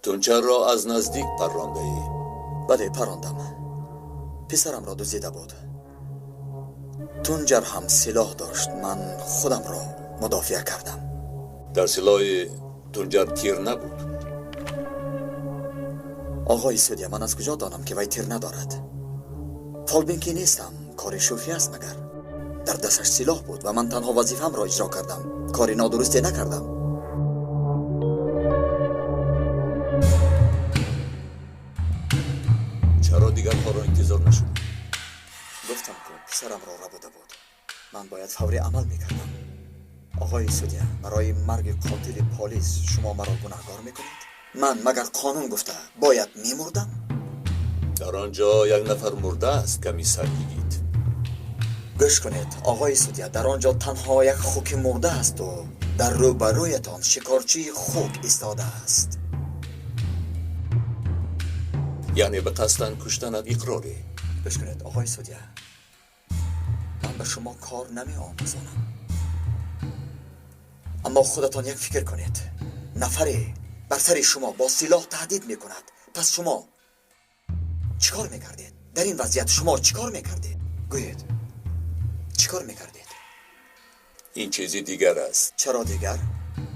تونچر را از نزدیک پرانده ای؟ بله پراندم. پسرم را دزدیده بود. تونجر هم سلاح داشت. من خودم را مدافع کردم. در سلاح تونجر تیر نبود؟ آقای سودیا، من از کجا دانم که وی تیر ندارد؟ فالبینکی نیستم. کار شوخی است مگر؟ در دستش سلاح بود و من تنها وظیفه‌ام را اجرا کردم. کاری نادرستی نکردم. چرا دیگر کار را انتظار نشد؟ گفتم که پسرم را ربوده بود. من باید فوری عمل میکردم. آقای سودیا، برای مرگ قاتل پلیس شما مرا گناهکار میکنید؟ من مگر قانون گفته باید میمردم؟ در آنجا یک نفر مرده است. کمی سر بگید. گوش کنید آقای سودیا، در آنجا تنها یک خوک مرده است و در روبرویتان شکارچی خوک ایستاده است. یعنی به قصدن کشتنت اقراری؟ گوش کنید آقای سودیا، من به شما کار نمی آموزانم، اما خودتان یک فکر کنید. نفری بر سر شما با سلاح تهدید می کند. پس شما چیکار میکردید؟ در این وضعیت شما چیکار میکردید؟ گویید چیکار میکردید؟ این چیزی دیگر است. چرا دیگر؟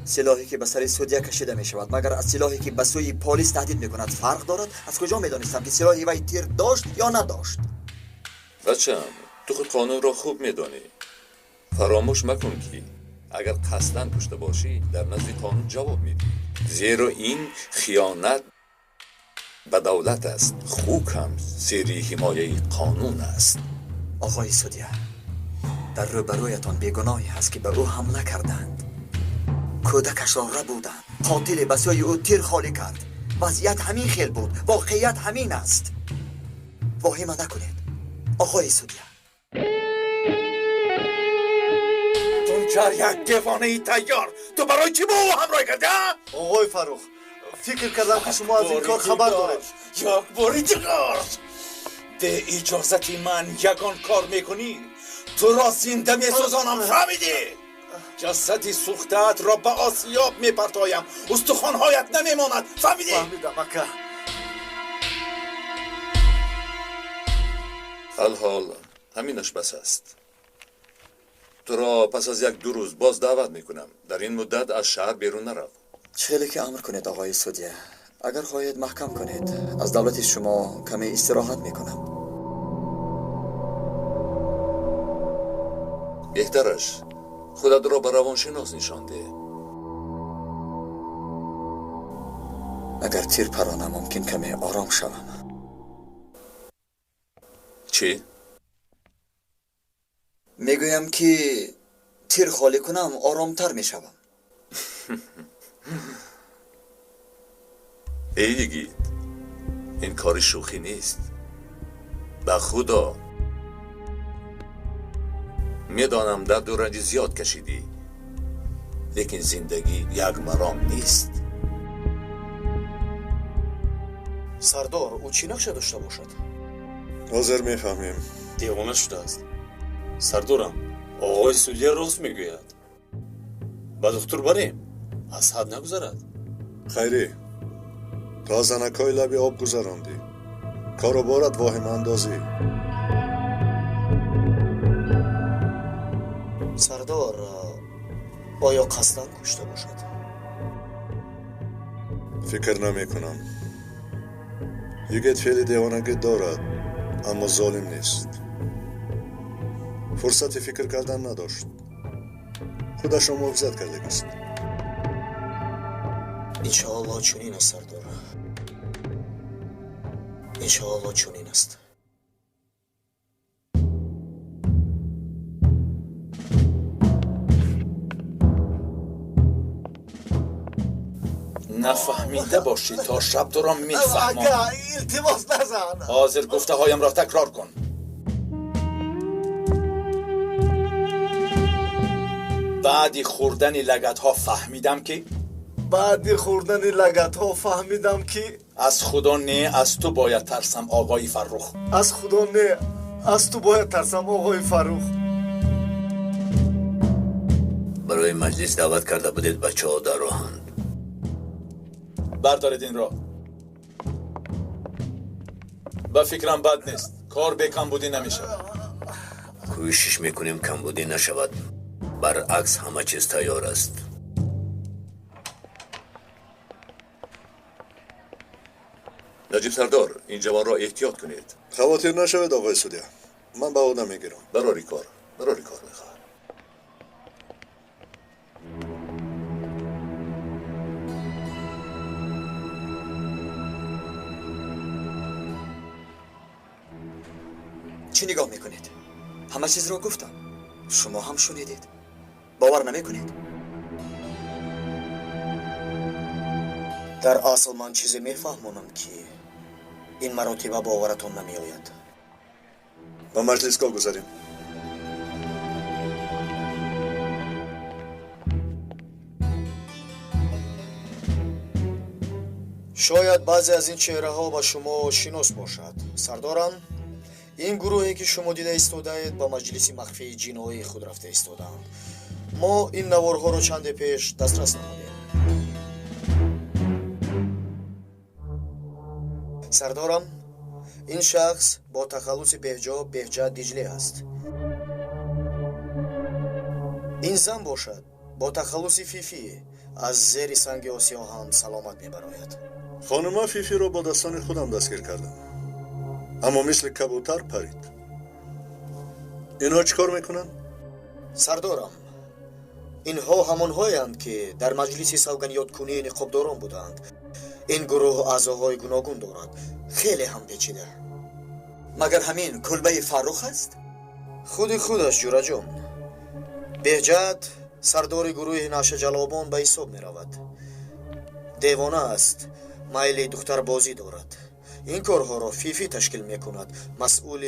سلاحی که به سر سودیا کشیده می شود مگر از سلاحی که به سوی پلیس تهدید می کند فرق دارد؟ از کجا می دانستم که سلاحی وی تیر داشت یا نداشت؟ بچم، تو خود قانون را خوب می دانی. فراموش مکن که اگر قصدن کشته باشی در نزد قانون جواب میدی. زیرا این خیانت به دولت است. خوک هم زیر حمایه قانون است. آقای سودیا، در روبرویتان بیگناهی هست که به او حمله کردند. کودکش را ربودند. قاتل به سوی او تیر خالی کرد. وضعیت همین خیل بود. واقعیت همین است. واهمه نکنید آقای سودیا. تونچر یک دیوانه تیار. تو برای چی با او همراه کردی؟ آقای فروخ، فکر کردم که شما از این کار خبر دارید. یک باری دیگر به اجازت من یگان کار میکنی. تو را زنده میسوزانم. فهمیدی؟ جسد سوختت را به آسیاب میپرتایم. استخوانهایت نمیماند. فهمیدی؟ فهمیدم اکا. حال همینش بس است. تو را پس از 1-2 روز باز دعوت میکنم. در این مدت از شهر بیرون نرو. چهلی که امر کنید آقای سودیا. اگر خواهید محکم کنید از دولت شما کمی استراحت میکنم. بهترش خودت را به روانشناس نشان ده. اگر تیر پرانم ممکن کمی آرام شوم. چی؟ میگویم که تیر خالی کنم آرامتر میشوم. ایگی این کار شوخی نیست. به خدا میدانم درد و رنج زیاد کشیدی، لیکن زندگی یک مرام نیست. سردار، او چی نقشه داشته باشد؟ حاضر میفهمیم. دیوانه شده است. سردارم، آقای سودیا راست میگوید. به دکتر بریم. از حد نگذرد. خیری، تا زنکای لبی آب گذراندی. کارو بارد واهم اندازی. سردار، آیا قصداً کشته باشد؟ فکر نمی کنم. یگت فعلی دیوانگی دارد اما ظالم نیست. فرصت فکر کردن نداشت. خودش را محافظت کرده است. انشاءالله چنین است سردار. انشاءالله چنین است. نفهمیده باشی تا شب تو را میفهمم. اگه التماس نزن. حاضر گفته هایم را تکرار کن. بعد خوردن لگت ها فهمیدم که بعد خوردن لگت ها فهمیدم که از خدا نه از تو باید ترسم آقای فروخ. از خدا نه از تو باید ترسم آقای فروخ. برای مجلس دعوت کرده بودید بچه ها در راهند. بردارید این را. به فکرم بد نیست. کار به کمبودی نمیشه. کوشش میکنیم کمبودی نشود. برعکس همه چیز تیار است. نجیب سردار این جوان را احتیاط کنید. خواطر نشود آقای سودیا. من به او نمیگیرم. برای کار میخواد. چی نگاه میکنید؟ همه چیز رو گفتم. شما هم شنیدید. باور نمیکنید؟ در اصل من چیزی میفهمونم که این مراتبه باورتون نمیآید. به مجلسگاه گذاریم. شاید بعضی از این چهره ها با شما شناس باشد. سردارم، این گروهی که شما دیده ایستاده‌اید با مجلس مخفی جنایی خود رفته ایستادند. ما این نوارها رو چند پیش دسترس نمودیم. سردارم، این شخص با تخلص بهجت دیجلی است. این زن باشد با تخلص فیفی از زیر سنگ آسیا هم سلامت میبراید. خانم فیفی رو با دستان خودم دستگیر کردم، اما مثل کبوتر پرید. اینها چیکار میکنن؟ سردارم، اینها همانهایند که در مجلس سوگنیات کنی نقابداران بودند. این گروه اعضاهای گوناگون دارد، خیلی هم پیچیده. مگر همین کلبه فرخ است؟ خودش جورا جان. بهجت سردار گروه نشه جلابان به حساب می رود. دیوانه است، میل دختر بازی دارد. این کارها را فیفی تشکیل می کند. مسئول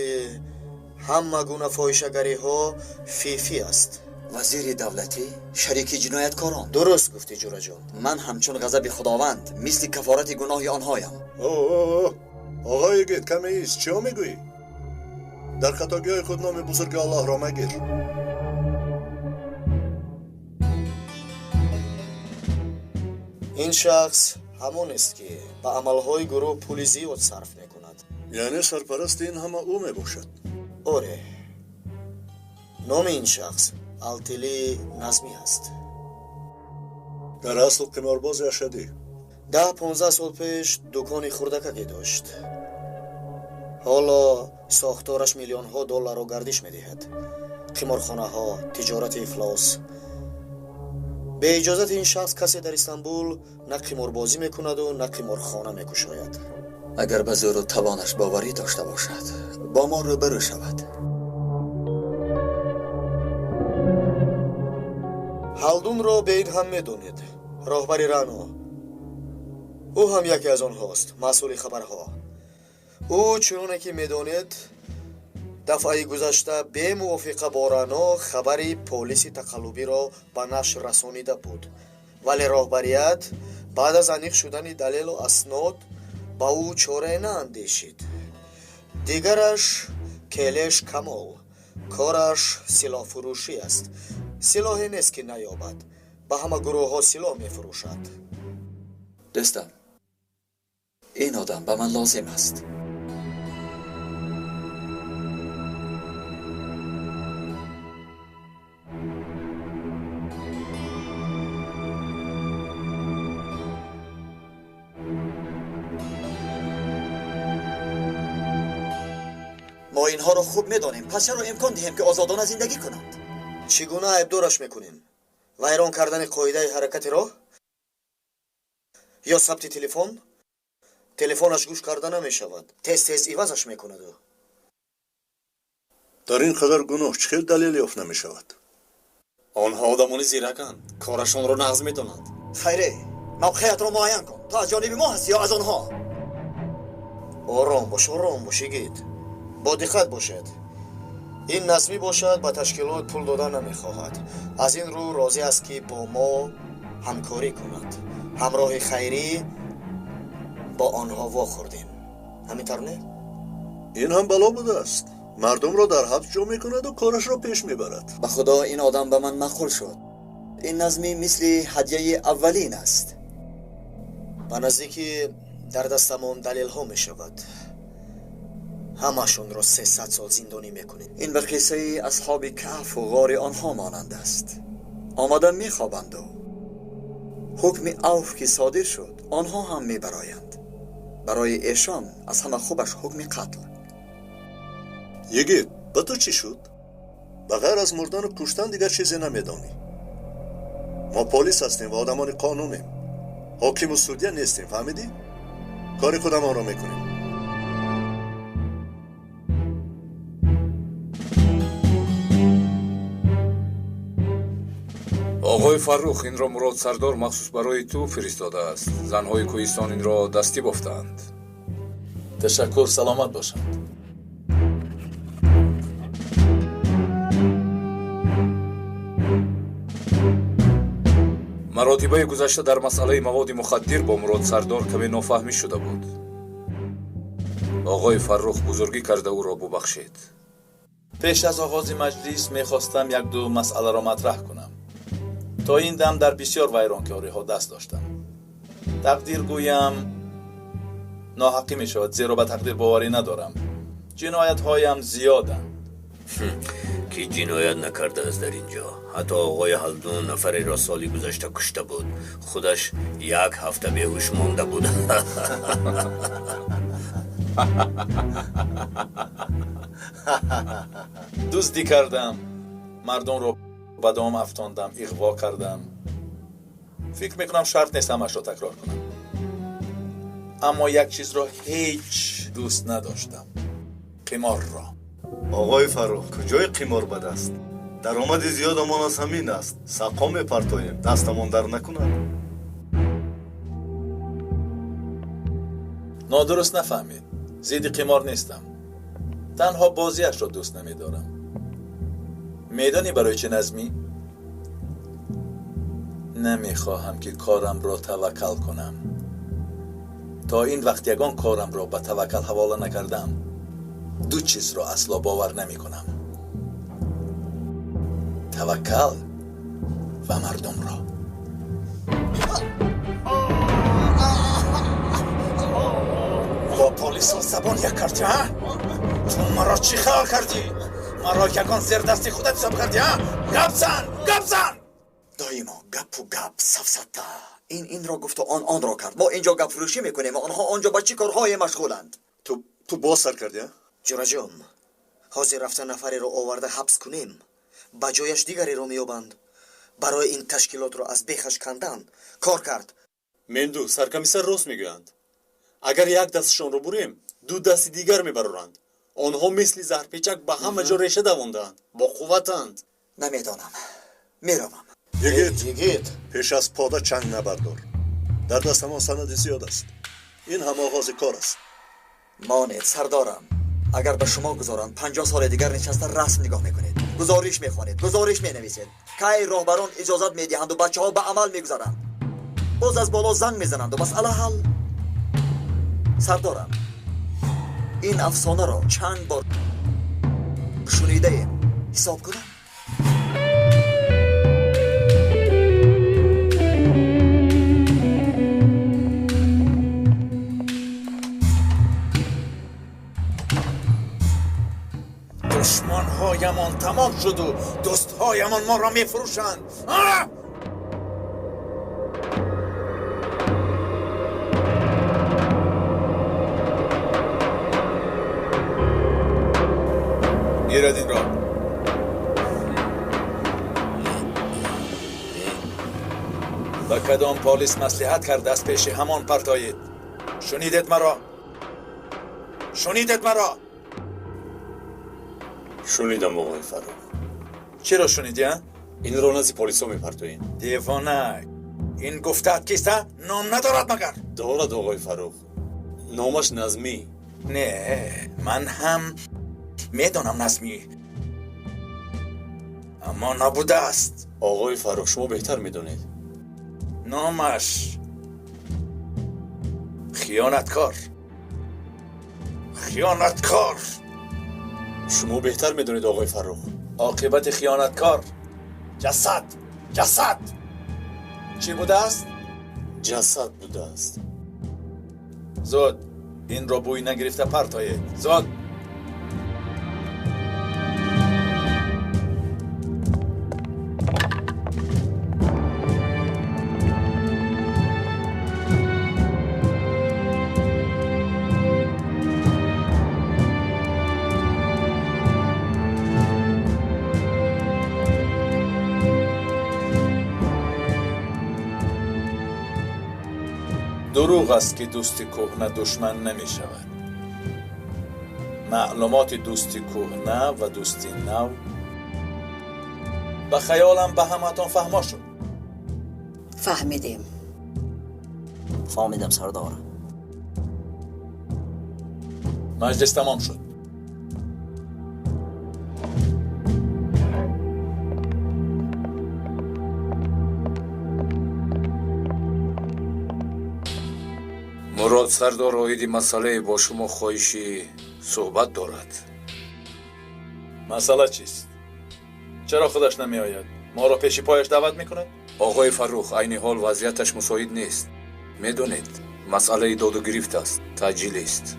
همه گونه فاحشه‌گری ها فیفی است. وزیر دولتی شریک جنایتکاران. درست گفتی جورا جان. من همچون غضب خداوند مثل کفارت گناه آنهایم. اوه آقای گید کمی ایست. چیا میگویی؟ در خطاگی های خود نام بزرگ الله را مگیر. این شخص همون است که به عملهای گروه پول زیاد صرف می کند. یعنی سرپرست این همه او میباشد؟ آره. نام این شخص التلی نظمی است. در اصل قمارباز اشدی. 10-15 سال پیش دکانی خوردککی داشت. حالا ساختارش میلیون ها دلار رو گردش میدهد. قمارخانه ها، تجارت افلاس. به اجازت این شخص کسی در استانبول نه قماربازی میکند و نه قمارخانه میکشاید. اگر به زور و توانش باوری داشته باشد با ما روبرو شود. هلدون را به این هم میدونید. راهبری رانو. او هم یکی از آنهاست. مسئول خبرها. او چنانه که میدونید دفعه گذشته به موافقه با رانو خبری پلیس تقلبی را به نشر رسانیده بود، ولی راهبریت بعد از انیق شدن دلیل و اسناد با او چاره ناندیشید. دیگرش کلش کمال، کارش سلاح فروشی است. سلاحی نیست که نیابد، به همه گروه ها سلاح می فروشد. دوستم، این آدم به من لازم است. ما اینها رو خوب میدانیم، پس چرا امکان دهیم که آزادانه زندگی کنند؟ چگونه عیبدارش میکنیم؟ ویران کردن قاعده حرکت راه؟ یا ثبت تلفنش گوش کرده نمیشود، تیز ایوازش میکند. در این قدر گناه چه دلیل یافت نمیشود؟ آنها آدمانی زیرکند، کارشان را نقض میدانند. خیره، موقعیت رو معین کن. تو از جانب ما هستی یا از آنها؟ آرام باشید. با دقت باشد. این نظمی باشد با تشکیلات پول دادن نمیخواهد. از این رو راضی است که با ما همکاری کند. همراه خیری با آنها واخوردیم. همینطور نه؟ این هم بلا بوده است. مردم را در حبس جمع میکند و کارش را پیش میبرد. به خدا این آدم به من مخول شد. این نظمی مثل هدیه اولین است. به نزدیکی در دستمون دلیل ها می شود. همشون رو 300 سال زندانی میکنید. این بر قصه اصحاب کهف و غار آنها مانند است. آمدن میخوابند و حکم عوف که صادر شد آنها هم میبرایند. برای ایشان از همه خوبش حکم قتل. یگید به تو چی شد؟ بغیر از مردن و کشتن دیگر چیزی نمیدانی. ما پلیس هستیم و آدمان قانونیم. حاکم و سودیه نیستیم، فهمیدی؟ کار خودمان را میکنیم. آقای فرخ این را مراد سردار مخصوص برای تو فرستاده است. زنهای کوهستان این را دستی بافتند. تشکر، سلامت باشند. مراتبه گذشته در مسئله مواد مخدر با مراد سردار کمی نافهمی شده بود. آقای فرخ بزرگی کرده او را ببخشید. پیش از آغاز مجلس میخواستم یک دو مسئله را مطرح کنم. تا این دم در بسیار ویرانکاری ها دست داشتم. تقدیر گویم ناحقی می شود، زیرا به تقدیر باوری ندارم. جنایت هایم زیادند. کی جنایت نکرده است در اینجا؟ حتی آقای هلدون نفری را سالی گذشته کشته بود. خودش 1 هفته بیهوش مانده بود. دزدی کردم، مردم رو به دام افشاندم، اغوا کردم. فکر میکنم شرط نیست همش رو تکرار کنم. اما یک چیز را هیچ دوست نداشتم: قمار را. آقای فرخ، کجای قمار بد است؟ درآمد زیادمان از همین است. سقا میپرتاییم، دستمان در نکند. نادرست نفهمید. زیدی قمار نیستم. تنها بازیش را دوست نمیدارم. میدانی برای چه نظمی؟ نمیخواهم که کارم را توکل کنم. تا این وقت یگان کارم را به توکل حواله نکردم. 2 چیز را اصلا باور نمی کنم: توکل و مردم را. با پلیس ها زبان یک کردی ها؟ تو مرا چی خیال کردی؟ مرا یگان زیر دستی خودت حساب کردی ها؟ گپ زن! دایما گپ و گپ سفسطه. این را گفت و آن را کرد. ما اینجا گپ فروشی میکنیم و آنها آنجا با چی کارهای مشغولند. تو باز سر کردی ها؟ جورجم، حاضر رفتن نفری رو آورده حبس کنیم، با جایش دیگری رو میابند. برای این تشکیلات رو از بیخش کندن کار کرد. مندو سرکمیسر راست میگویند. اگر 1 دستشان رو بریم 2 دست دیگر میبرند. آنها مثل زهرپیچک به همه جا ریشه دواندند. با قوتند. نمیدانم. میروم. یگید پیش از پاده چنگ نبردار. در دستمان سند زیاد است. این هم آغاز کار است. مانید سردارم. اگر به شما گذارند 50 سال دیگر نشسته رسم نگاه میکنید، گزارش میخوانید، گزارش مینویسید. کی راهبران اجازت میدهند و بچه ها به عمل میگذارند. باز از بالا زنگ میزنند و مسئله حل. سردارم، این افسانه را چند بار شنیده ایم. حساب کنم. دشمنهایمان تمام شد و دوستهایمان ما را میفروشند. گیرد این را. با کدام پلیس مصلحت کرده است پیش همان پرتایید؟ شنیدید مرا؟ شنیدم آقای فرخ. چرا شنیدی؟ این را نزد پلیسا میپرتوییم. دیوانه، این گفتت کیسته؟ نام ندارد مگر؟ دارد آقای فرخ. نامش نظمی. نه، من هم میدانم نظمی، اما نبوده است. آقای فرخ شما بهتر میدونید. نامش خیانتکار. شما بهتر میدونید آقای فرخ. عاقبت خیانتکار جسد چی بوده است؟ جسد بوده است. زود این را بوی نگرفته پرتایید. زود. دروغ است که دوست کهنه دشمن نمی شود. معلومات دوست کهنه و دوست نو به خیالم به همتان فهما شد. فهمیدیم. فهمیدم سردار. مجلس تمام شد. مراد سردار اویدی مسئله با شما خواهشی صحبت دارد. مسئله چیست؟ چرا خودش نمی آید؟ ما را پیش پایش دعوت میکند؟ آقای فروخ، عین حال وضعیتش مساعد نیست. میدونید مسئله داد و گرفت است، تعجیل است.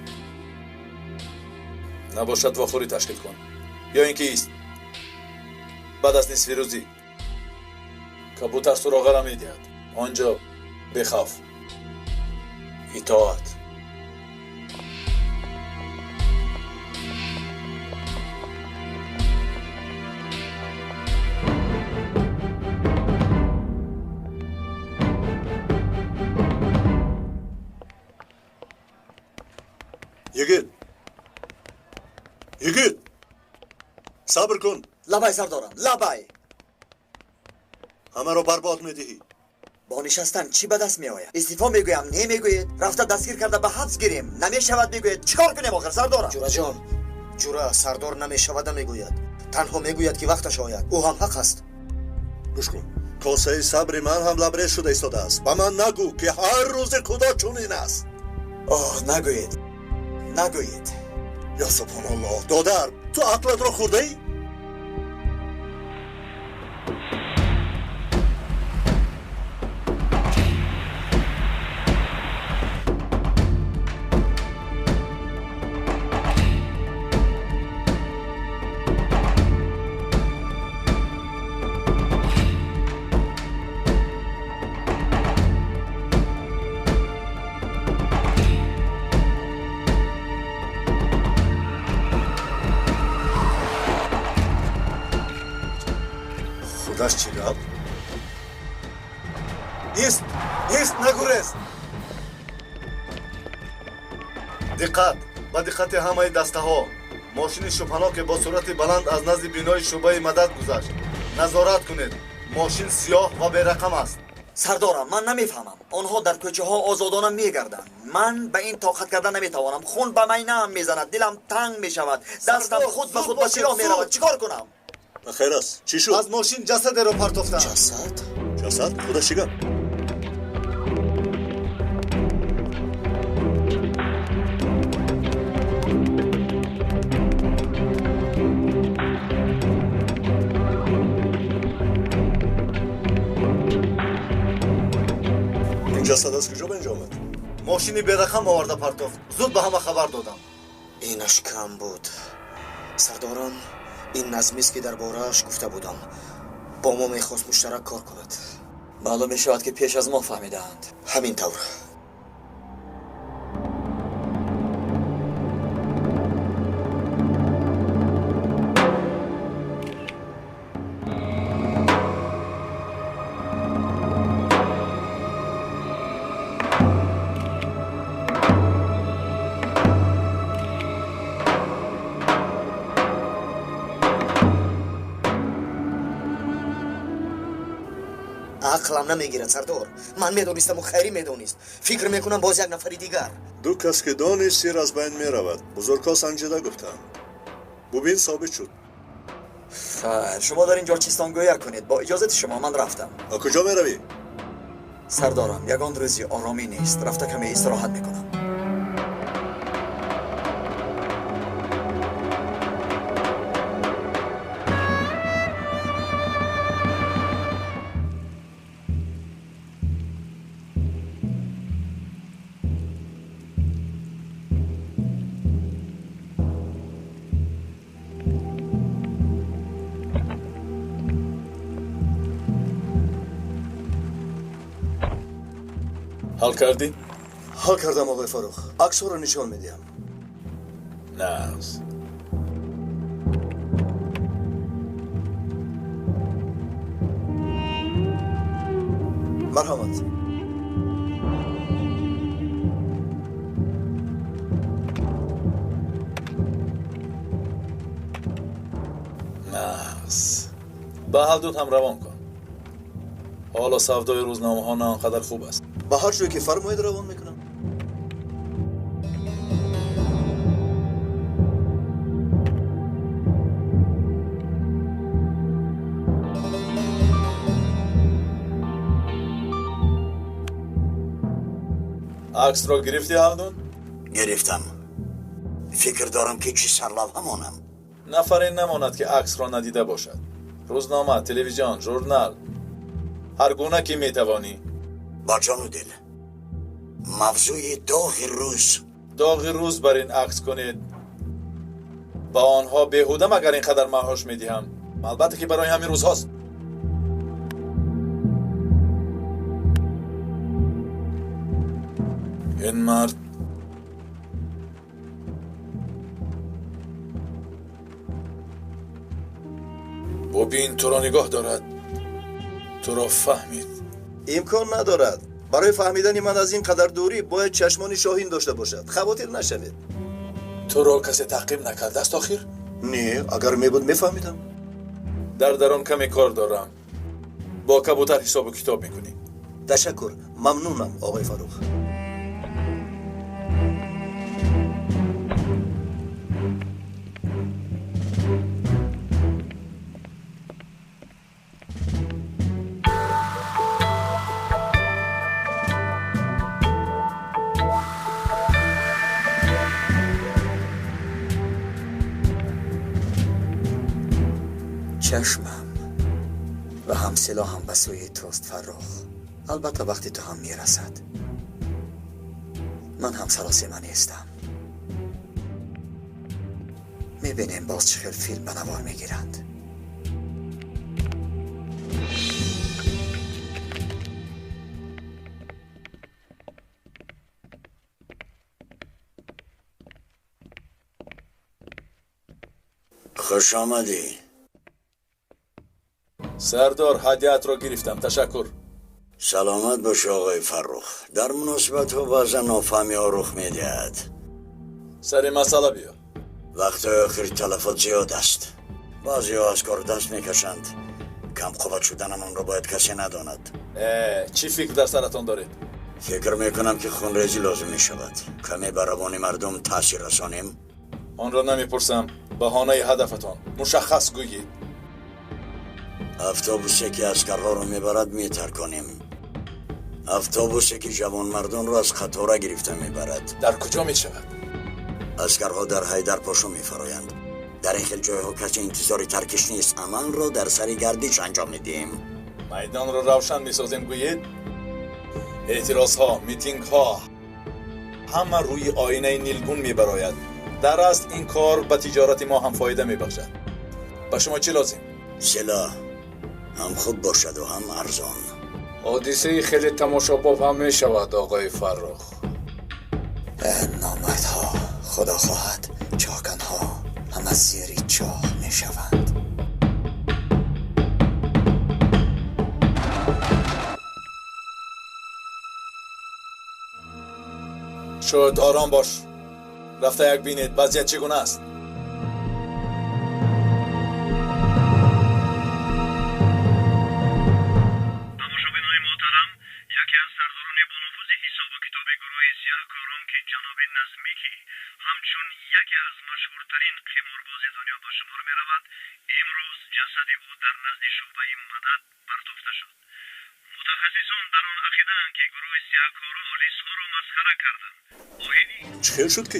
نباشد واخوری تشکیل کن یا اینکه ایست بعد از نصف روزی کبوتر سراغه را میدهد. آنجا بخاف. اطاعت. یگید صبر کن. لبای سردارم، لبای. همه رو برباد میدهی. با نشستن چی به دست می آید؟ استعفا میگویم نمیگوید. رفته دستگیر کرده به حبس گیریم نمیشود میگوید. چیکار کنیم آخر سردارم؟ جورا جان، جورا سردار نمیشود میگوید. تنها میگوید که وقتش آید. او هم حق است. گوش کن. کاسه صبر من هم لبریز شده ایستاده است. به من نگو که هر روز خدا چنین است. نگوید. نگوید. یا سبحان الله. دادر تو عقلت را خورده ای؟ خودش چی گفت؟ ایست نگوریز. دقت. با دقت همه دسته ها. ماشین شبهناک که با سرعت بلند از نزد بینای شعبه مدد گذشت. نظارت کنید. ماشین سیاه و بی‌رقم است. سردارم من نمیفهمم. آنها در کوچه ها آزادانه میگردند. من به این طاقت کردن نمیتوانم. خون به مینه هم میزند. دلم تنگ میشود. دستم خود به خود به سیراه میرود. چیکار کنم؟ خیر است. چی شد؟ از ماشین جسد رو پرتافتند. جسد؟ خودش چی گفت؟ این جسد از کجا به اینجا آمد؟ ماشینی بی‌رقم آورده پرتافت. زود به همه خبر دادم. اینش کم بود. سردارم این نظمی است که درباره‌اش گفته بودم. با ما میخواست مشترک کار کند. معلوم میشود که پیش از ما فهمیدند. همین طور. عقلم نمیگیرد سردار. من میدونستم و خیری میدونست. فکر میکنم باز یک نفری دیگر. دو کس که دانش سیر از بین می رود. بزرگا سنجیده گفتند. ببین ثابت شد. شما در اینجا چیستان گویا کنید. با اجازت شما من رفتم. کجا می روی؟ سردارم یگان روزی آرامی نیست. رفته کمی استراحت میکنم. حال کردی؟ حال کردم آقای فاروق. عکس رو نشان میدیم. نه. مرحمت. ناس. به حال دوت هم روان کن. حالا سودای روزنامه ها نه آنقدر خوب است. به هر جایی که فرمایید روان میکنم. عکس را گرفتی هلدون؟ گرفتم. فکر دارم که چی سرلوحه مانم. نفری نماند که عکس را ندیده باشد. روزنامه، تلویزیون، ژورنال، هر گونه که میتوانی. با جان و دل. موضوع داغ روز. داغ روز بر این عکس کنید. با آنها بیهوده مگر اینقدر معاش میدهم. البته که برای همین روز هاست. این مرد ببین تو را نگاه دارد. تو را فهمید. امکان ندارد. برای فهمیدن من از این قدر دوری باید چشمان شاهین داشته باشد. خواطر نشوید. تو را کسی تعقیب نکرده است آخر؟ نه، اگر میبود میفهمیدم. در درون کمی کار دارم. با کبوتر حساب و کتاب میکنی. تشکر. ممنونم آقای فاروق. چشمم و هم سلاحم به سوی توست فرخ. البته وقتی تو هم میرسد من هم سراسیمه نیستم. میبینیم باز چه خیل فیلم به نوار میگیرند. خوش آمدی. سردار هدیت را گرفتم. تشکر. سلامت باش آقای فرخ. در مناسبت ها بعضا نافهمی ها رخ میدهد. سر مسئله بیا. وقت آخر تلفات زیاد است. بعضی ها از کار دست میکشند. کم قوت شدن من را باید کسی نداند. چی فکر در سرتان دارید؟ فکر میکنم که خونریزی لازم میشود. کمی بر روان مردم تاثیر رسانیم. آن را نمیپرسم. بهانه هدفتان مشخص گویید. اتوبوسی که اسکرها رو میبرد میترکانیم. اتوبوسی که جوان مردان رو از قطاره گرفته میبرد. در کجا میشود؟ اسکرها در حیدر پاشو میفرایند. در این خیل جایها کسی انتظاری ترکش نیست. عمل رو در سری گردش انجام میدیم. میدان رو روشن میسازیم گویید. اعتراض ها، میتینگ ها همه روی آینه نیلگون میبراید. در است این کار به تجارت ما هم فایده میبخشد. به شما چی لازم؟ سلاح هم خوب باشد و هم ارزان. حادثه خیلی تماشاباب هم می شود آقای فرخ. نامردها خدا خواهد چاکنها هم از زیر چاه می شوند. شاید آرام باش. رفته یک بینید وضعیت چگونه است. چه خیل شد که؟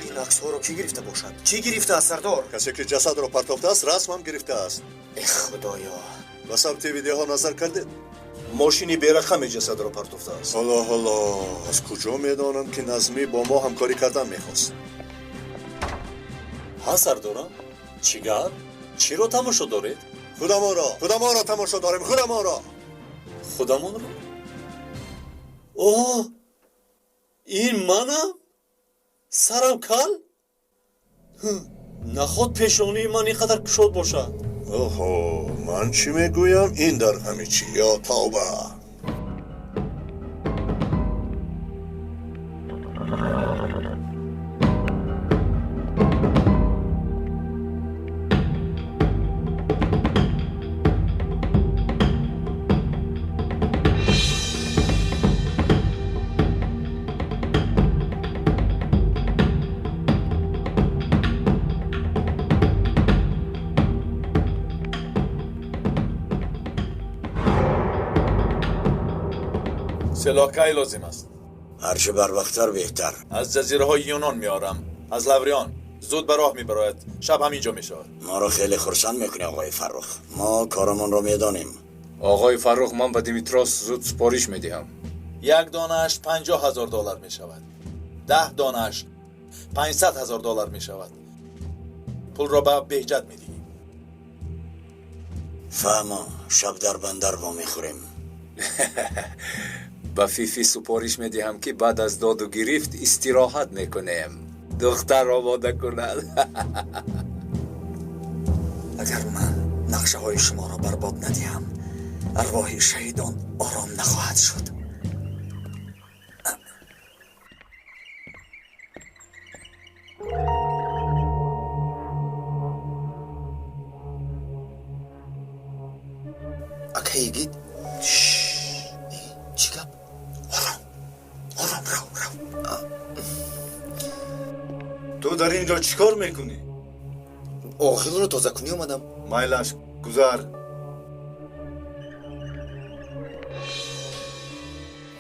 این عکس ها رو کی گرفته باشد؟ چی گرفته است سردار؟ کسی که جسد را پرتافته است رسم هم گرفته است. ای خدایا. و ثبت ویدیوها نظر کردید؟ ماشینی بیرقم جسد را پرتافته است. حالا از کجا میدانم که نظمی با ما همکاری کردن میخواست؟ ها سردارم چی گپ؟ چی رو تماشا دارید؟ خودمان را تماشا داریم. خودمان را. اوه این منم سرم کل نخواد پیشانی من اینقدر کشود باشد. اوهو من چی میگویم این در همه چی یا توبه. سلاح‌کی لازم است. هرچه بر وقتتر بهتر. از جزیره های یونان میارم، از لوریان. زود به راه میبراید، شب همینجا میشود. ما را خیلی خرسند میکنی آقای فرخ. ما کارمون را میدانیم. آقای فرخ من به دیمیتراس زود سپارش میدهم. 1 دانه‌اش $50,000 میشود. 10 دانه‌اش $500,000 میشود. پول را به بهجت میدهیم. فهمم. شب در بندر با میخوریم. به فیفی سپارش میدهم که بعد از داد و گرفت استراحت میکنیم. دختر آماده کند. اگر من نقشه های شما را برباد ندهم ارواح شهیدان آرام نخواهد شد. اکه یگید چی گپ؟ آرام رو تو در اینجا چیکار میکنی؟ آخیل رو تازه کنی اومدم. مایلش گذر.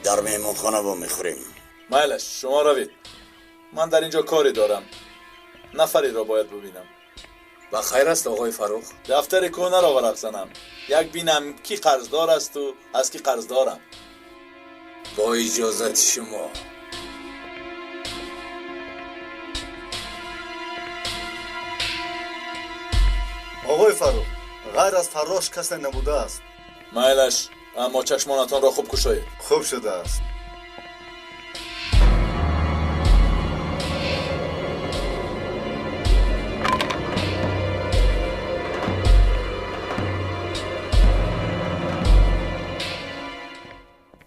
در مهمون خانه با میخوریم. مایلش شما روید. من در اینجا کاری دارم. نفری را باید ببینم. و خیر است آقای فرخ. دفتر کهنه را ورق زنم. یک بینم کی قرضدار است و از کی قرض دارم. با اجازت شما. آقای فرخ غیر از فراش کسی نبوده است. مایلش اما چشمانتان را خوب کشایید. خوب شده است.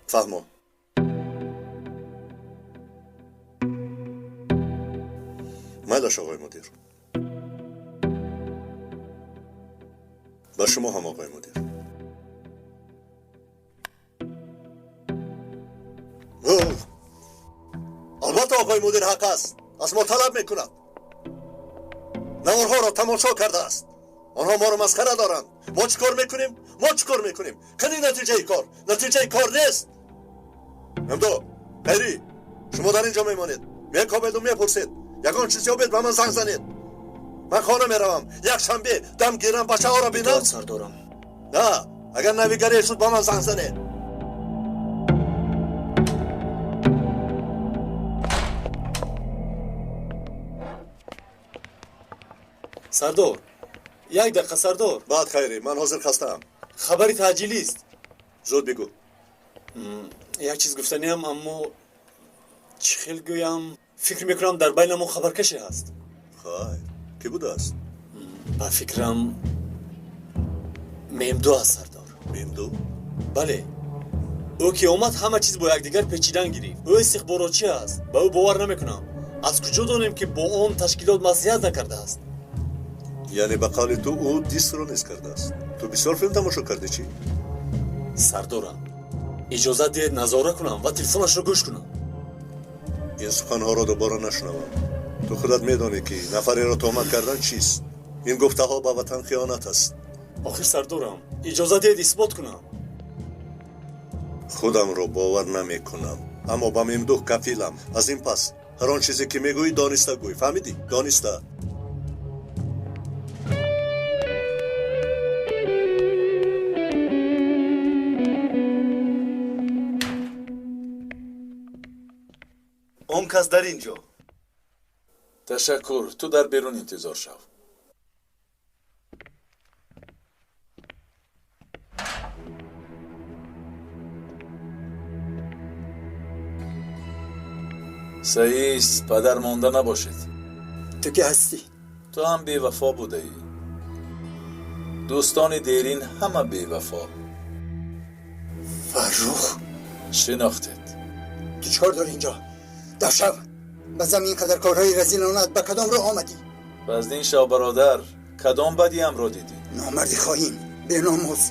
فهمو. مایلش آقای مدیر. با شما هم آقای مدیر. البته آقای مدیر حق است. از ما طلب میکند. نوارها را تماشا کرده است. آنها ما را مسخره دارند. ما چیکار میکنیم؟ کنی نتیجه کار نیست. امدو خیری شما در اینجا میمانید. میکابید و میپرسید. یکان چیزی یابید به من زنگ زنید. من خانه میروم. یک شنبه دم گیرم بچه ها را بینم. سردارم. نه اگر نویگری شد به من زنگ زنید. سردار یک دقیقه سردار. بعد خیری من حاضر خستم. خبری تعجیلی است. زود بگو. یک چیز گفتنی هم اما چی خیلی گویم فکر میکنم در بینمون خبرکشی هست. خیر کی بوده است؟ با فکرم مهمدو است سردار. مهمدو؟ بله او که اومد همه چیز با یکدیگر پیچیدن گرفت. او استخباراتچی است. با او باور نمیکنم. از کجا دانیم که با آن تشکیلات مسئولیت نکرده است؟ یعنی به قول تو او دیست رو نیست کرده است. تو بسیار فیلم تماشا کرده چی؟ سردارم اجازه دهید نظاره کنم و تلفنش رو گوش کنم. این سخنها را دوباره نشنوم. تو خودت میدانی که نفری را تهمت کردن چیست. این گفته ها به وطن خیانت است. آخر سردارم اجازه دهید اثبات کنم. خودم را باور نمی کنم اما با ممدوح کفیلم. از این پس هر آن چیزی که میگویی دانسته گوی. فهمیدی؟ دانسته. اون کس در اینجا. تشکر. تو در بیرون انتظار شو. صحیح است پدر مانده نباشید. تو که هستی؟ تو هم بی‌وفا بوده ای. دوستان دیرین همه بی‌وفا. فرخ شناختید. تو چکار داری اینجا؟ دفشو بزم اینقدر کارهای رزیلانت به کدام راه آمدی؟ فضلین شاه برادر کدام بدی هم رو دیدی؟ نامردی خواهین به ناموس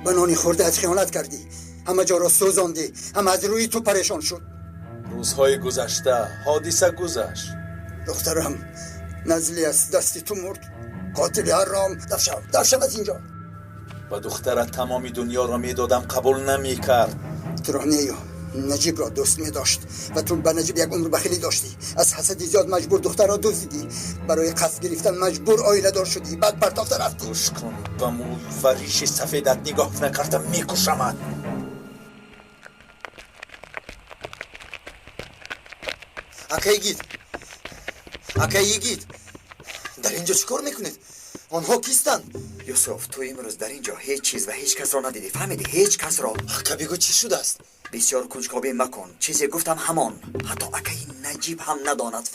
به نانی خورده از خیانت کردی، همه جا را سوزاندی، همه از روی تو پریشان شد. روزهای گذشته حادثه گذشت. دخترم نزلی از دستی تو مرد. قاتل حرام دفشو از اینجا. و دخترت تمامی دنیا را میدادم قبول نمی کرد. ترانیو نجیب را دوست می داشت و تو به نجیب یک عمر بخیلی داشتی. از حسدی زیاد مجبور دختر را دزدیدی، برای قصد گرفتن مجبور آیله دار شدی، بعد پرتافته رفتی. گوش کن به مو و ریش سفیدت نگاه نکردم میکشمت. اکه یگید در اینجا چیکار میکنید؟ آنها کیستند؟ یوسف تو امروز در اینجا هیچ چیز و هیچ کس را ندیدی، فهمیدی؟ هیچ کس را. اکه بگو چی شده است؟ بسیار کنجکاوی مکن، چیزی گفتم همان، حتی اکه این نجیب هم نداند،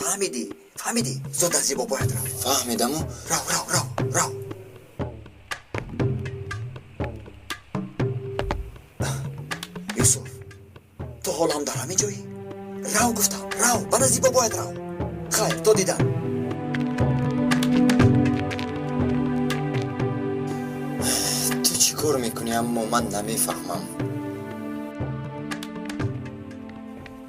فهمیدی؟ زود از زیبا باید رو. فهمیدم و رو. یوسف تو حال هم در همین جایی؟ رو گفتم رو، بنا زیبا باید رو. خیر تو دیدم. تو چی کار میکنی اما من نمیفهمم.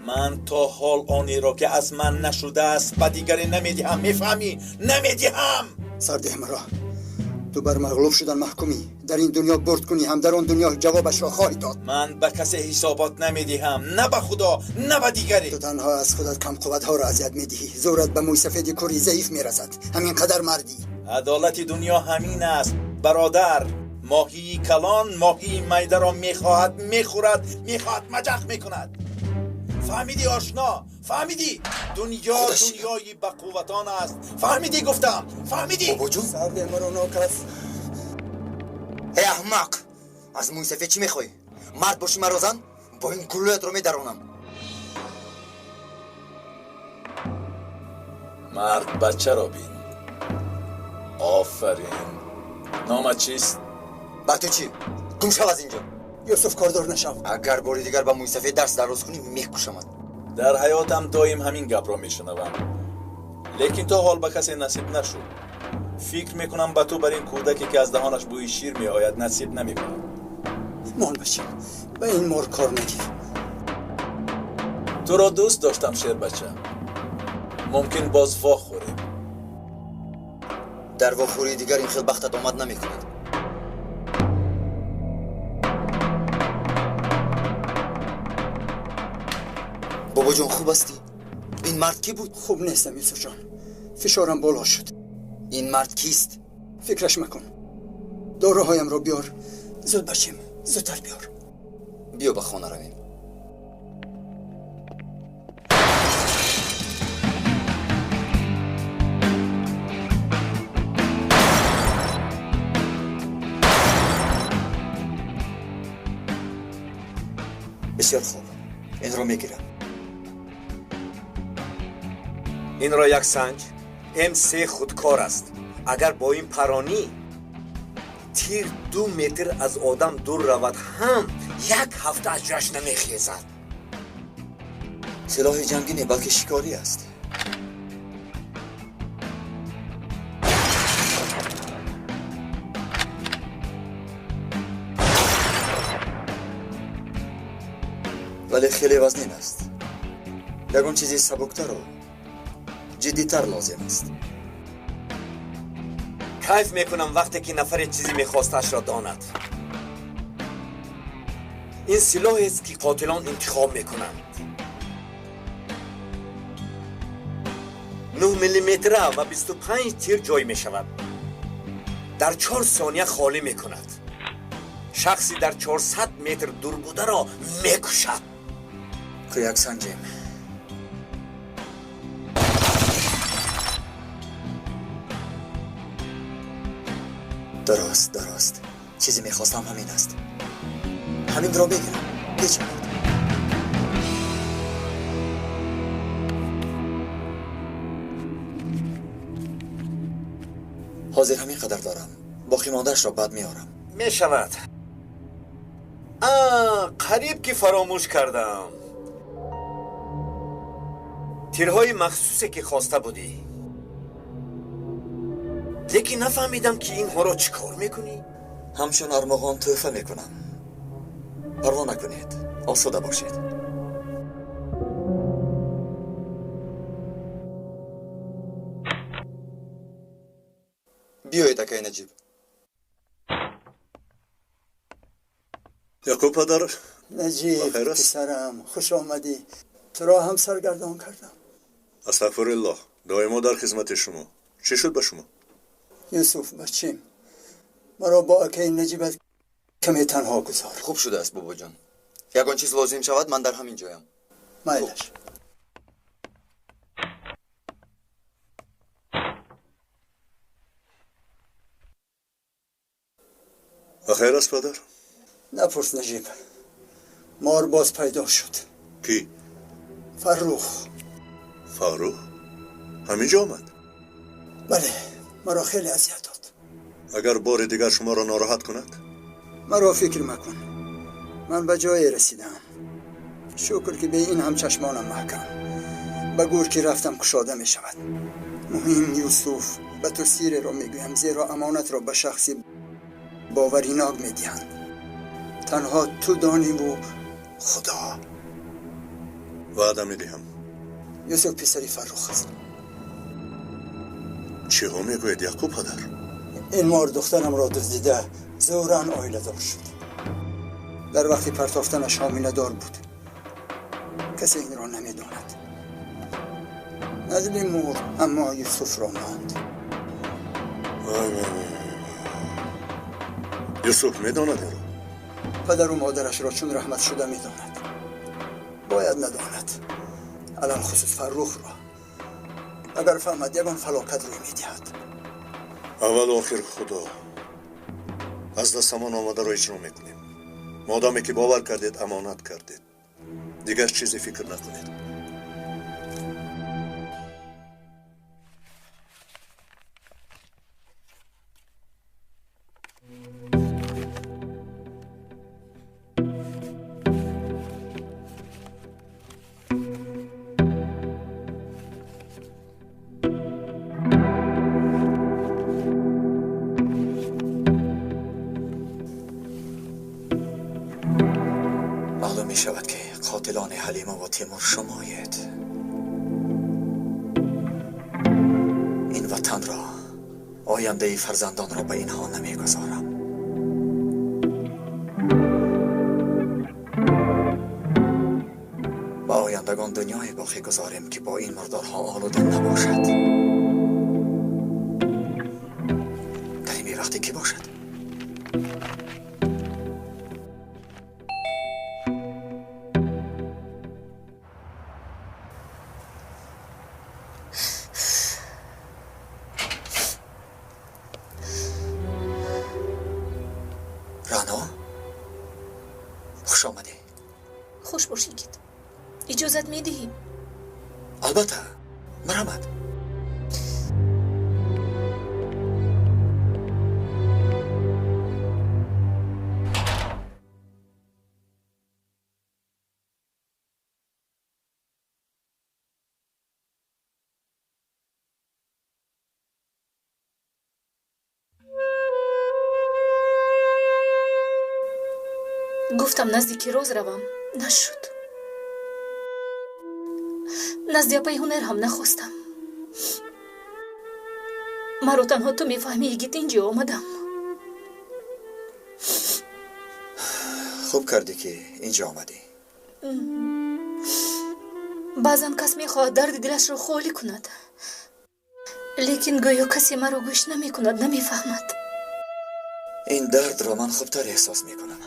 من تا حال آنی را که از من نشده است به دیگری نمیدهم. میفهمی؟ نمیدهم. سرده مرا تو بر مغلوب شدن محکومی، در این دنیا برد کنی هم در آن دنیا جوابش را خواهی داد. من به کسی حسابات نمیدهم، نه به خدا نه به دیگری. تو تنها از خودت کم قوت ها را اذیت میدهی، زورت به موی سفید کوری ضعیف میرسد، همین قدر مردی. عدالت دنیا همین است برادر. ماهی کلان ماهی میده را میخواهد میخورد، میخواهد مجخ میکند. فهمیدی آشنا؟ فهمیدی؟ دنیای به قوتان است. فهمیدی گفتم؟ فهمیدی؟ بابا جون سرده مرا ناکس. ای احمق، از موی سفید چی میخوای؟ مرد باشی مرا زن، با این گلویت رو میدرانم. مرد بچه را بین. آفرین. نامت چیست؟ با تو چی؟ گم شو از اینجا. یوسف کاردار نشو. اگر باری دیگر با موی سفید درس دراز کنی میکشمت. در حیاتم دایم همین گپ را میشنوم، لیکن تا حال به کسی نصیب نشد. فکر میکنم به تو بر این کودکی که از دهانش بوی شیر میآید نصیب نمیکنم. مان بچه به این مار کار نگیر. تو را دوست داشتم شیر بچه. ممکن باز وا خوریم. در واخوری دیگر این خیل بختت آمد نمیکند. بابا جان خوب هستی؟ این مرد کی بود؟ خوب نیستم یوسف جان، فشارم بالا شد. این مرد کیست؟ فکرش مکن. داروهایم رو بیار، زود بچیم، زودتر بیار. بیا به خانه رویم. بسیار خوب، این رو میگیرم. این را یک سنج. M3 خودکار است. اگر با این پرانی تیر 2 متر از آدم دور رود هم 1 هفته از جاش نمیخیزد. سلاح جنگی نه بلکه شکاری است. ولی خیلی وزنین است. یکون چیزی سبکتر و جدیتر لازم است. کیف میکنم وقتی که نفر چیزی میخواستش را داند. این سلاحی است که قاتلان انتخاب میکنند. 9 میلیمتره و 25 تیر جای میشود. در 4 ثانیه خالی میکند. شخصی در 400 متر دور بوده را میکشد. که یک سنجیم. درست. چیزی میخواستم همین است. همین را بگیرم. هیچ حاضر همین قدر دارم. باقی ماندهش را بعد میارم. می شود. قریب که فراموش کردم. تیرهای مخصوصی که خواسته بودی، لیکن نفهمیدم که اینها را چی کار میکنی؟ همچون ارمغان تحفه میکنم. پروا نکنید، آسوده باشید. بیایید اکای نجیب. یعقوب پدر نجیب پسرم، خوش آمدی. تو را هم سرگردان کردم. استغفرالله، دائما در خدمت شما. چه شد به شما؟ یوسف بچیم مرا با اکای نجیبت کمی تنها گذار. خوب شده است بابا جان. یگان چیز لازم شود من در همین جایم. مایلش. خیر است پدر؟ نپرس نجیب. مار باز پیدا شد. کی؟ فرخ. فرخ؟ همینجا آمد؟ بله، مرا خیلی اذیت داد. اگر بار دیگر شما را ناراحت کند؟ مرا فکر مکن. من به جایی رسیدم. شکر که به این هم چشمانم محکم. به گور که رفتم کشاده می شود. مهم یوسف به تو سیر را می گویم، زیرا امانت را به شخصی باوریناک می دهند. تنها تو دانی و خدا. وعده می دهم. یوسف پسری فرخ است. چه ها می گوید یعقوب پدر؟ این مار دخترم را دزدیده زوران آیله دار شد. در وقتی پرتافتنش حامله دار بود. کسی این را نمی داند. نزلی مور اما یوسف را ماند. یوسف می داند این را؟ پدر و مادرش را چون رحمت شده می داند. باید نداند. الان خصوص فرخ را اگر فهمد یگان فلاکت روی می دهد. اول و آخر خدا از دستمان آمده را اجرا میکنیم. مادامی که باور کردید امانت کردید، دیگر چیزی فکر نکنید. معلوم می شود که قاتلان حلیمه و تیمور شمایید. این وطن را، آینده فرزندان را به اینها نمی گذارم. با آیندگان دنیای باقی گذاریم که با این مردارها آلوده نباشد. در این وقتی کی باشد؟ رانا؟ خوش آمدی. خوش باشید. اجازت میدهی؟ البته. مرحمت. گفتم نزدیکی روز روم، نشد. نزد پای هنر هم نخواستم. مرا تنها تو میفهمی یگیت اینجا آمدم. خوب کردی که اینجا آمدی. بعضا کس میخواهد درد دلش را خالی کند، لیکن گویا کسی مرا گوش نمی کند، نمیفهمد. این درد را من خوبتر احساس میکنم.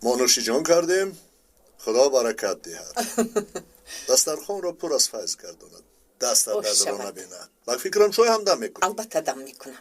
ما نوشی جان کردیم، خدا برکت دهد. دسترخوان را پر از فیض گرداند، دست در درد را نبیند. من فکرم شوی هم دم میکنم. البته دم میکنم.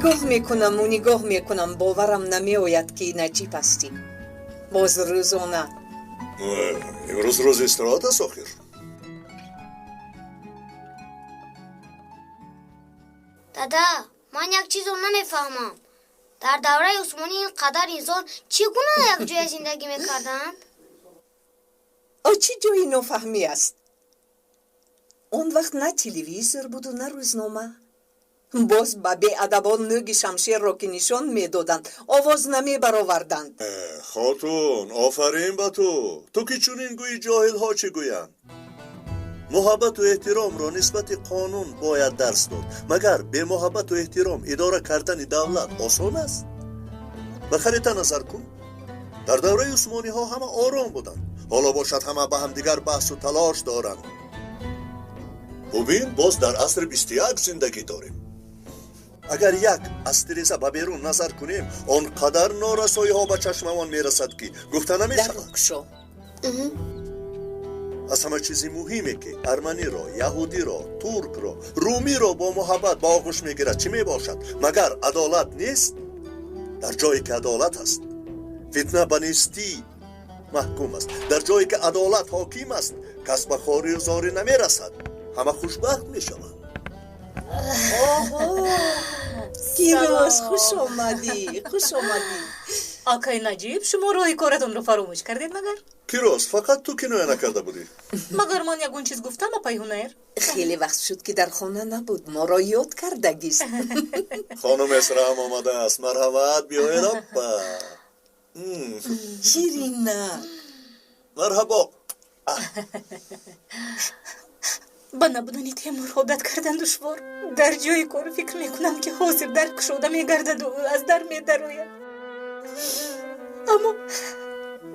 نگاه میکنم باورم نمیآید که نجیب هستی. باز روزانه امروز روز استراحت است آخر. دادا من یک چیز رو نمیفهمم. در دوره عثمانی اینقدر انسان چگونه یک جای زندگی میکردند؟ چی جایی نفهمی است؟ اون وقت نه تلویزیون بود و نه روزنامه. باز به بی‌ادبان نوگ شمشیر را که نشان میدادند آواز نمی برآوردند. خاتون آفرین به تو که چون این گویی جاهل ها چه گویند؟ محبت و احترام را نسبت قانون باید درس داد. مگر به محبت و احترام اداره کردن دولت آسان است؟ به خریطه نظر کن. در دوره عثمانی ها همه آرام بودند. حالا باشد همه به هم دیگر بحث و تلاش دارند. ببین باز در عصر 21 زندگی داریم. اگر یک استرس به بیرون نظر کنیم آنقدر نارسایی ها به چشممان میرسد که گفته نمیشود. از همه چیزی مهمه که ارمنی را، یهودی را، ترک را، رومی را با محبت با آغوش میگیرد چی میباشد؟ مگر عدالت نیست؟ در جایی که عدالت است فتنه به نیستی محکوم است. در جایی که عدالت حاکم است کس به خواری و زاری نمیرسد. همه خوشبخت میشوند. کیروش خوش آمدی. آقای نجیب شما راه کارتون رو فراموش کردید مگر؟ کیروش فقط تو کنایه نکرده بودی؟ مگر من یگون چیز گفتم اپای هنر؟ خیلی وقت شد که در خانه نبود. ما را یاد کردگیست. خانم اسرا هم آمده است. مرحبت بیایید اپا. شیرینه مرحبا. با نبودن تیمور عادت کردن دشوار. در جای کار فکر میکنم که حاضر در کشوده میگردد و از در میدروید. اما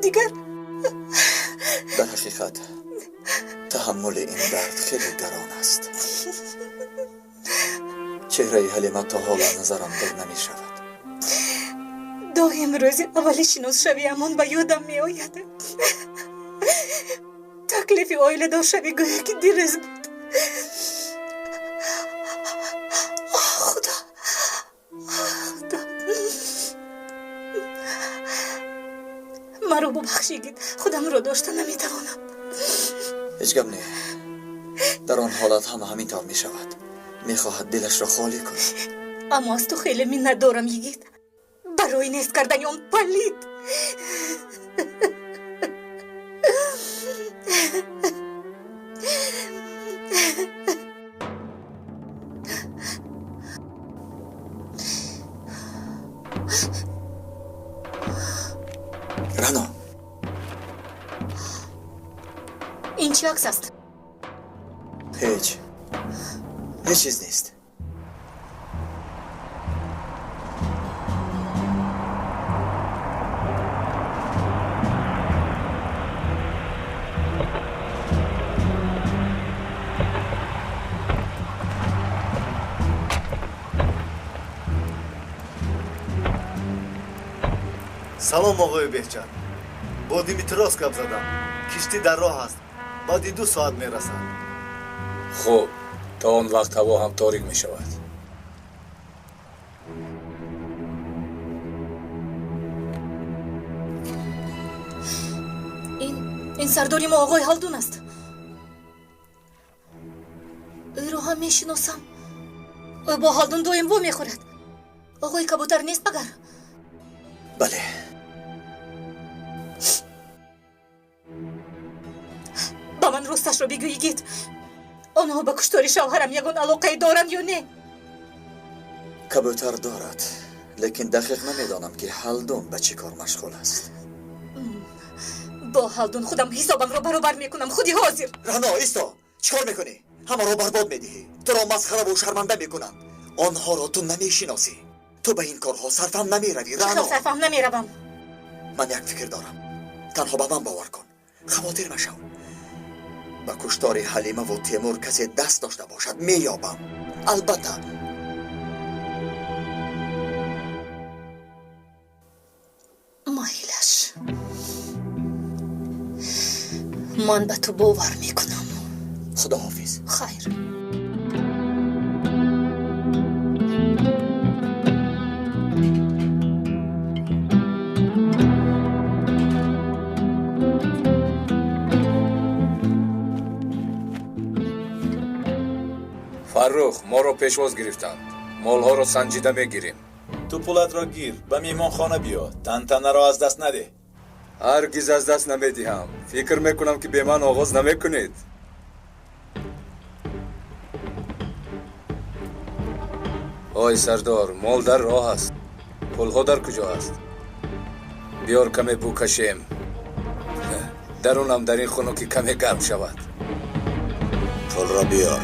دیگر در حقیقت تحمل این درد خیلی گران است. چهره حلیمه تا حالا نظرم در نمی شود. دایم روز اول شناس شوی امان به یادم می آید. تکلیف آیله دار شوی گویا که دیرز بود. خدا مرا ببخشید. خودم را داشته نمیتوانم. هیچ گپ نه. در آن حالت همین طور می شود. می خواهد دلش را خالی کند. اما از تو خیلی منت دارم یگید. برای نیست کردن آن پلید. رانا این چی عکس است؟ هیچ چیز نیست. سلام آقای بهچن. با دیمیتراس گپ زدم. کشتی در راه است. بعد 2 ساعت میرسد. خب تا اون وقت هوا هم تاریک می شود. این سرداری ما آقای هالدون است. او رو هم میشناسم. او با هالدون دویم و میخورد. آقای کبوتر نیست مگر؟ بله. با من راستش رو بگویید. آنها به کشتار شوهرم یگان علاقه دارند یا نه؟ کبوتر دارد، لیکن دقیق نمیدانم که هالدون به چی کار مشغول است. با هالدون خودم حسابم رو برابر میکنم. خودی حاضر. رانا ایستا، چیکار میکنی؟ همه را برباد میدهی. تو را مسخره و شرمنده میکنم. آنها را تو نمیشناسی. تو به این کارها صرفم نمیروی رانا. صرفم نمیروم. من یک فکر دارم. تنها به من باور کن. خواطر مشو. با کشتار حلیمه و تیمور کسی دست داشته باشد مییابم. البته مایلش من به تو باور میکنم. خداحافظ. خیر. فرخ ما رو پیشواز گرفتند. مالها رو سنجیده میگیریم. تو پولت را گیر به میمانخانه بیا. تنتنه را از دست نده. هرگز از دست نمیدهم. فکر میکنم که به من آغاز نمیکنید. آی سردار، مال در راه است. پولها در کجا است؟ بیار کمی بو کشیم. درونم در این خونه که کمی گرم شود. پول را بیار.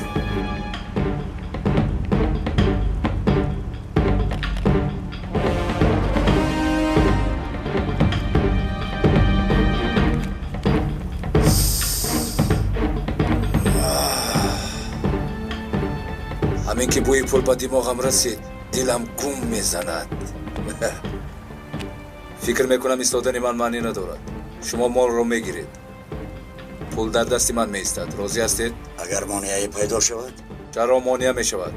همین که بوی پول با دماغم رسید دلم گم میزند. فکر میکنم ایستادن من معنی ندارد. شما مال رو میگیرید، پول در دست من میایستد. راضی هستید؟ اگر مانعی پیدا شود؟ چرا مانع میشود؟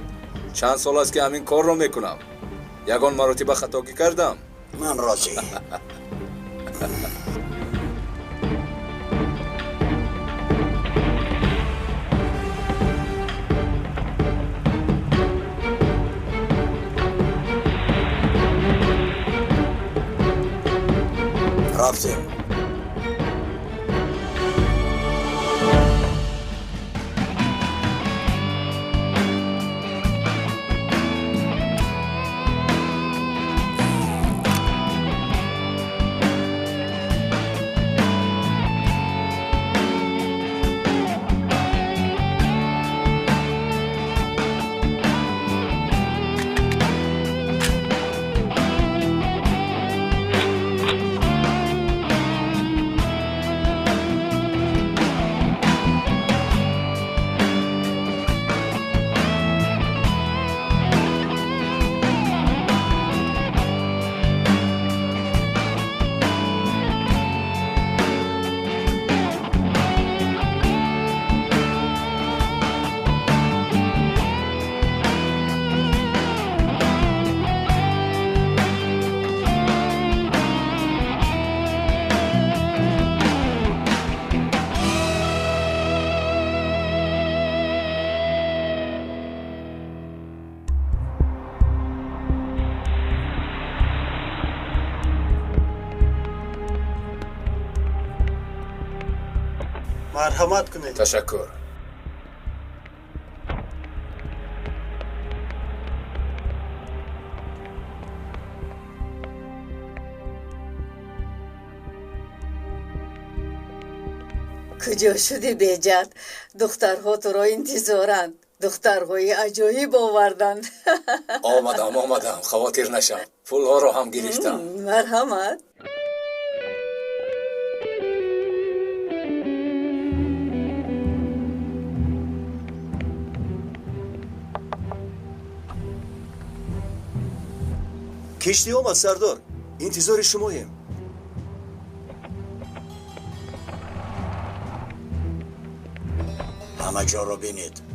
چند سال است که همین کار رو میکنم. یگان مراتب خطاگی کردم. من راضی. رفتیم. مرحمت کنید. تشکر. کجا شدی بیجت؟ دخترها تو را انتظارند. دخترهای عجایب آوردند. آمدم خواطر نشم. پولها رو هم گرفتم. مرحمت. کشتی آمد سردار. انتظار شماییم. همه جا رو بینید.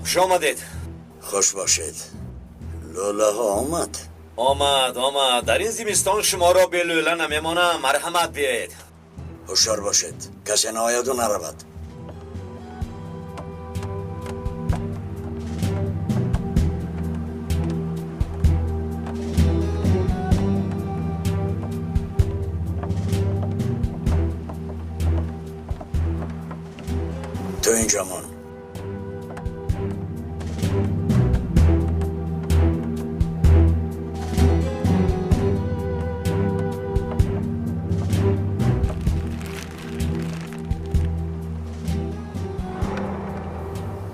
خوش آمدید. خوش باشید. لوله ها آمد. در این زمستان شما را به لوله نمیمانم. مرحمت بیایید. هوشیار باشید کسی ناید و نرود. تو اینجا مان.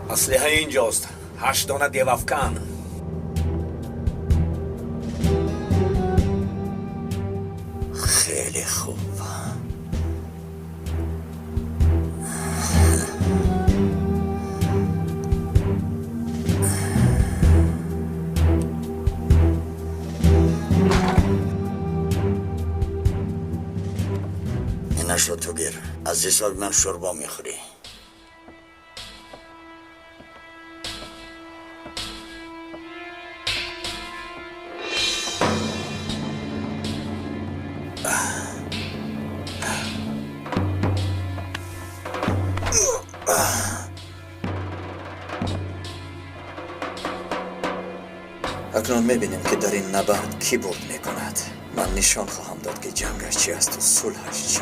اسلحه اینجاست. 8 دانه دیوافکن. خیلی خوب. نشد تو گیر. از حساب من شوربا میخوری. اکنون میبینیم که در این نبرد کی برد میکند. من نشان خواهم داد که جنگش چی است و صلحش چی.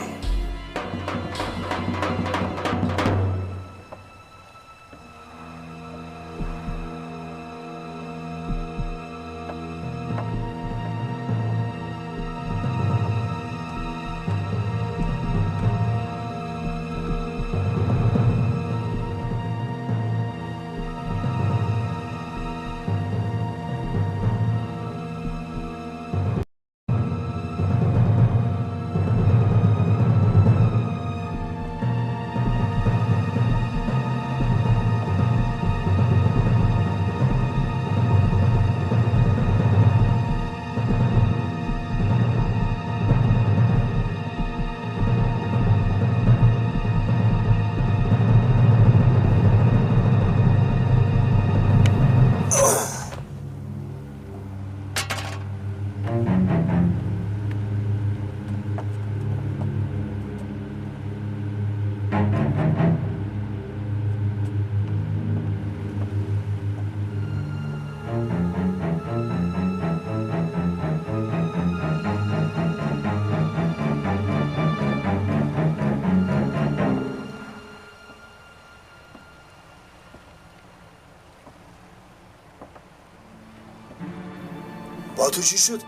با تو چی شد؟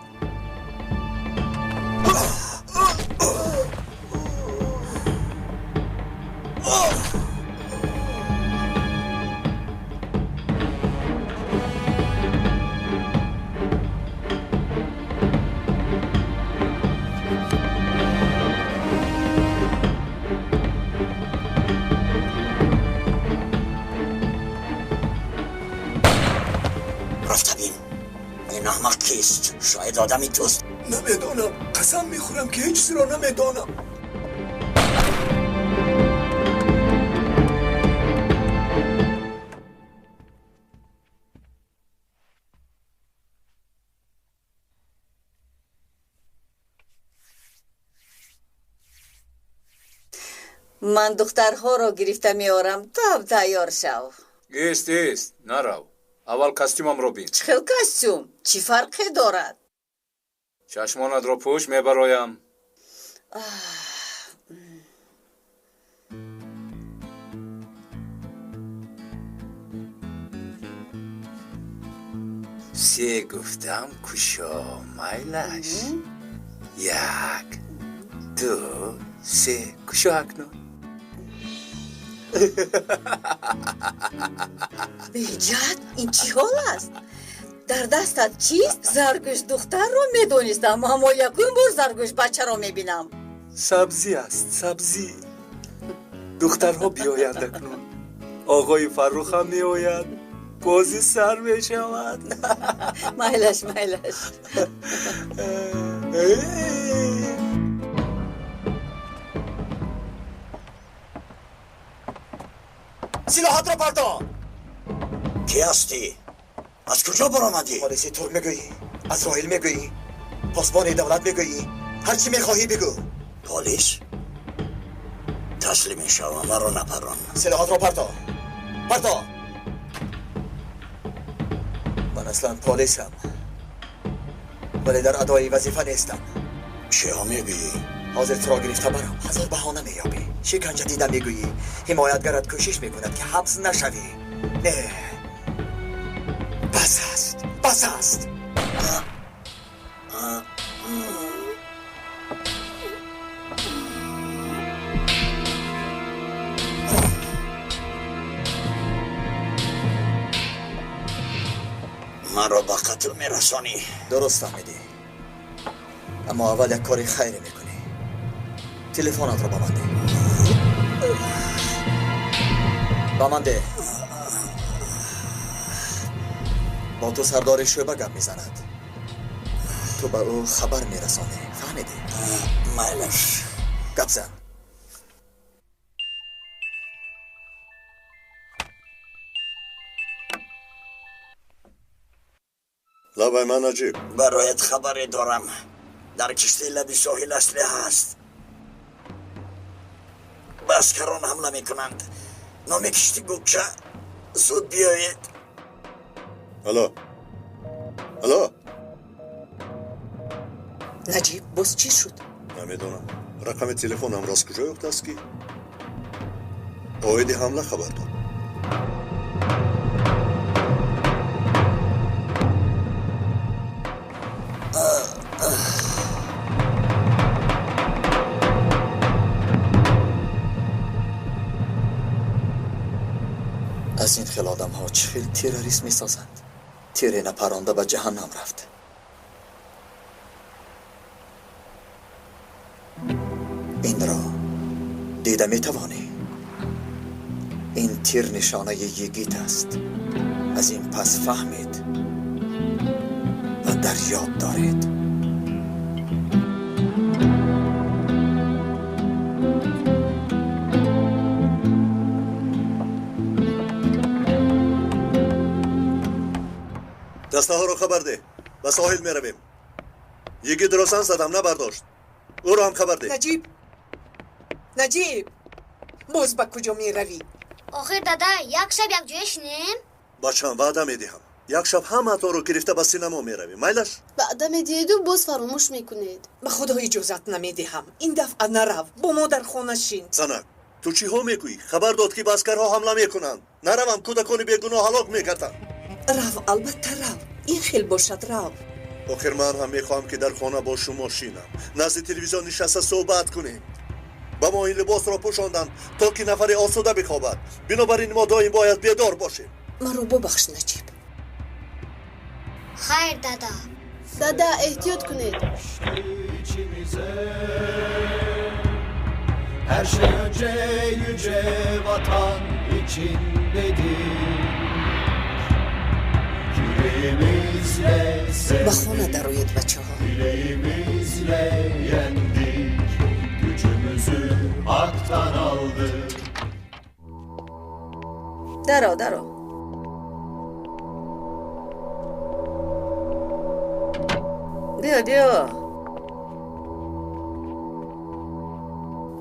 رفته بین این احمق کیست؟ شاید آدمی توست. نمیدانم، قسم میخورم که هیچ چیزی را نمیدانم. من دخترها را گرفته میارم. تو هم تیار شو. ایست نرو. اول کاستیومم رو بین. چه کاستیوم؟ چی فرقی دارد؟ چشمانت رو پوش میبرایم. سه گفتم کشا میلش. یک دو سه کشا اکنون. بهجت این چی حال است؟ در دستت چیست؟ زرگوش دختر رو میدونستم، اما یکون بار زرگوش بچه رو میبینم. سبزی است، سبزی. دخترها بیاید اکنون. آقای فروخ هم میآید. بازی سر میشود. میلش سلاحات را پرتاب. کی هستی؟ از کجا برآمدی؟ پالیس ترک میگویی؟ اسرائیل میگویی؟ پاسبان دولت میگویی؟ هر چی میخواهی بگو. پلیس؟ تسلیم شو، مرا نپران. سلاحات را پرتاب. من اصلا پلیسم، ولی در ادای وظیفه نیستم. چه ها میگویی؟ حاضر تو را گرفته برم. هزار بهانه مییابی. شکنجه دیده میگویی. حمایتگرت کوشش میکند که حبس نشوی. نه، بس است. من را با قتل میرسانی. درست فهمیدی، اما اول یک کاری خیری میکنی. تلفنت را بمانده. با تو سردار شعبه گپ میزند. تو به او خبر میرسانی، فهمیدی؟ میلش گپ زن. بابای من نجیب. برایت خبری دارم. در کشتی لب ساحل اصلی هست. بسکران حمله میکنند. نام کشتی گوکه. زود بیایید. الو نجیب باز چی شد؟ نمیدونم. رقم تلفنم راست کجا یافته است کی؟ آید حمله خبر داد. از این خیل آدم ها چه خیل تروریست می سازند. تیر نپرانده به جهنم رفت. این را دیده می توانی. این تیر نشانه یگیت است. از این پس فهمید و در یاد دارید. دسته ها رو خبر ده. به ساحل می رویم. یکی درستان زدم نبرداشت. او رو هم خبر ده. نجیب باز به کجا می روی؟ آخر دادا یک شب یک جویش نیم؟ بچم وعده می دهم. یک شب همه تو رو گرفته به سینما می رویم. میلش؟ بعد میدید و باز فراموش میکنید. به خدا اجازت نمیدهم. این دفعه نرو. با ما در خانه شین. زنک تو چی ها میگویی؟ خبر داد که بسکرها حمله میکنند. نروم کودکان بیگناه هلاک میگردند. رو البته رو. این خیل باشد رو. آخر من هم میخواهم که در خانه با شما شینم. نزد تلویزیون نشسته صحبت کنیم. با ما این لباس را پوشاندند تا که نفر آسوده بخوابد. بنابراین ما دائم باید بیدار باشیم. مرا ببخش نجیب. خیر دادا. دادا احتیاط کنید. Her şey önce yüce vatan içindedir. Yüreğimizle به خانه دروید بچه ها. Yüreğimizle yendik. Gücümüzü haktan aldık. درو بیا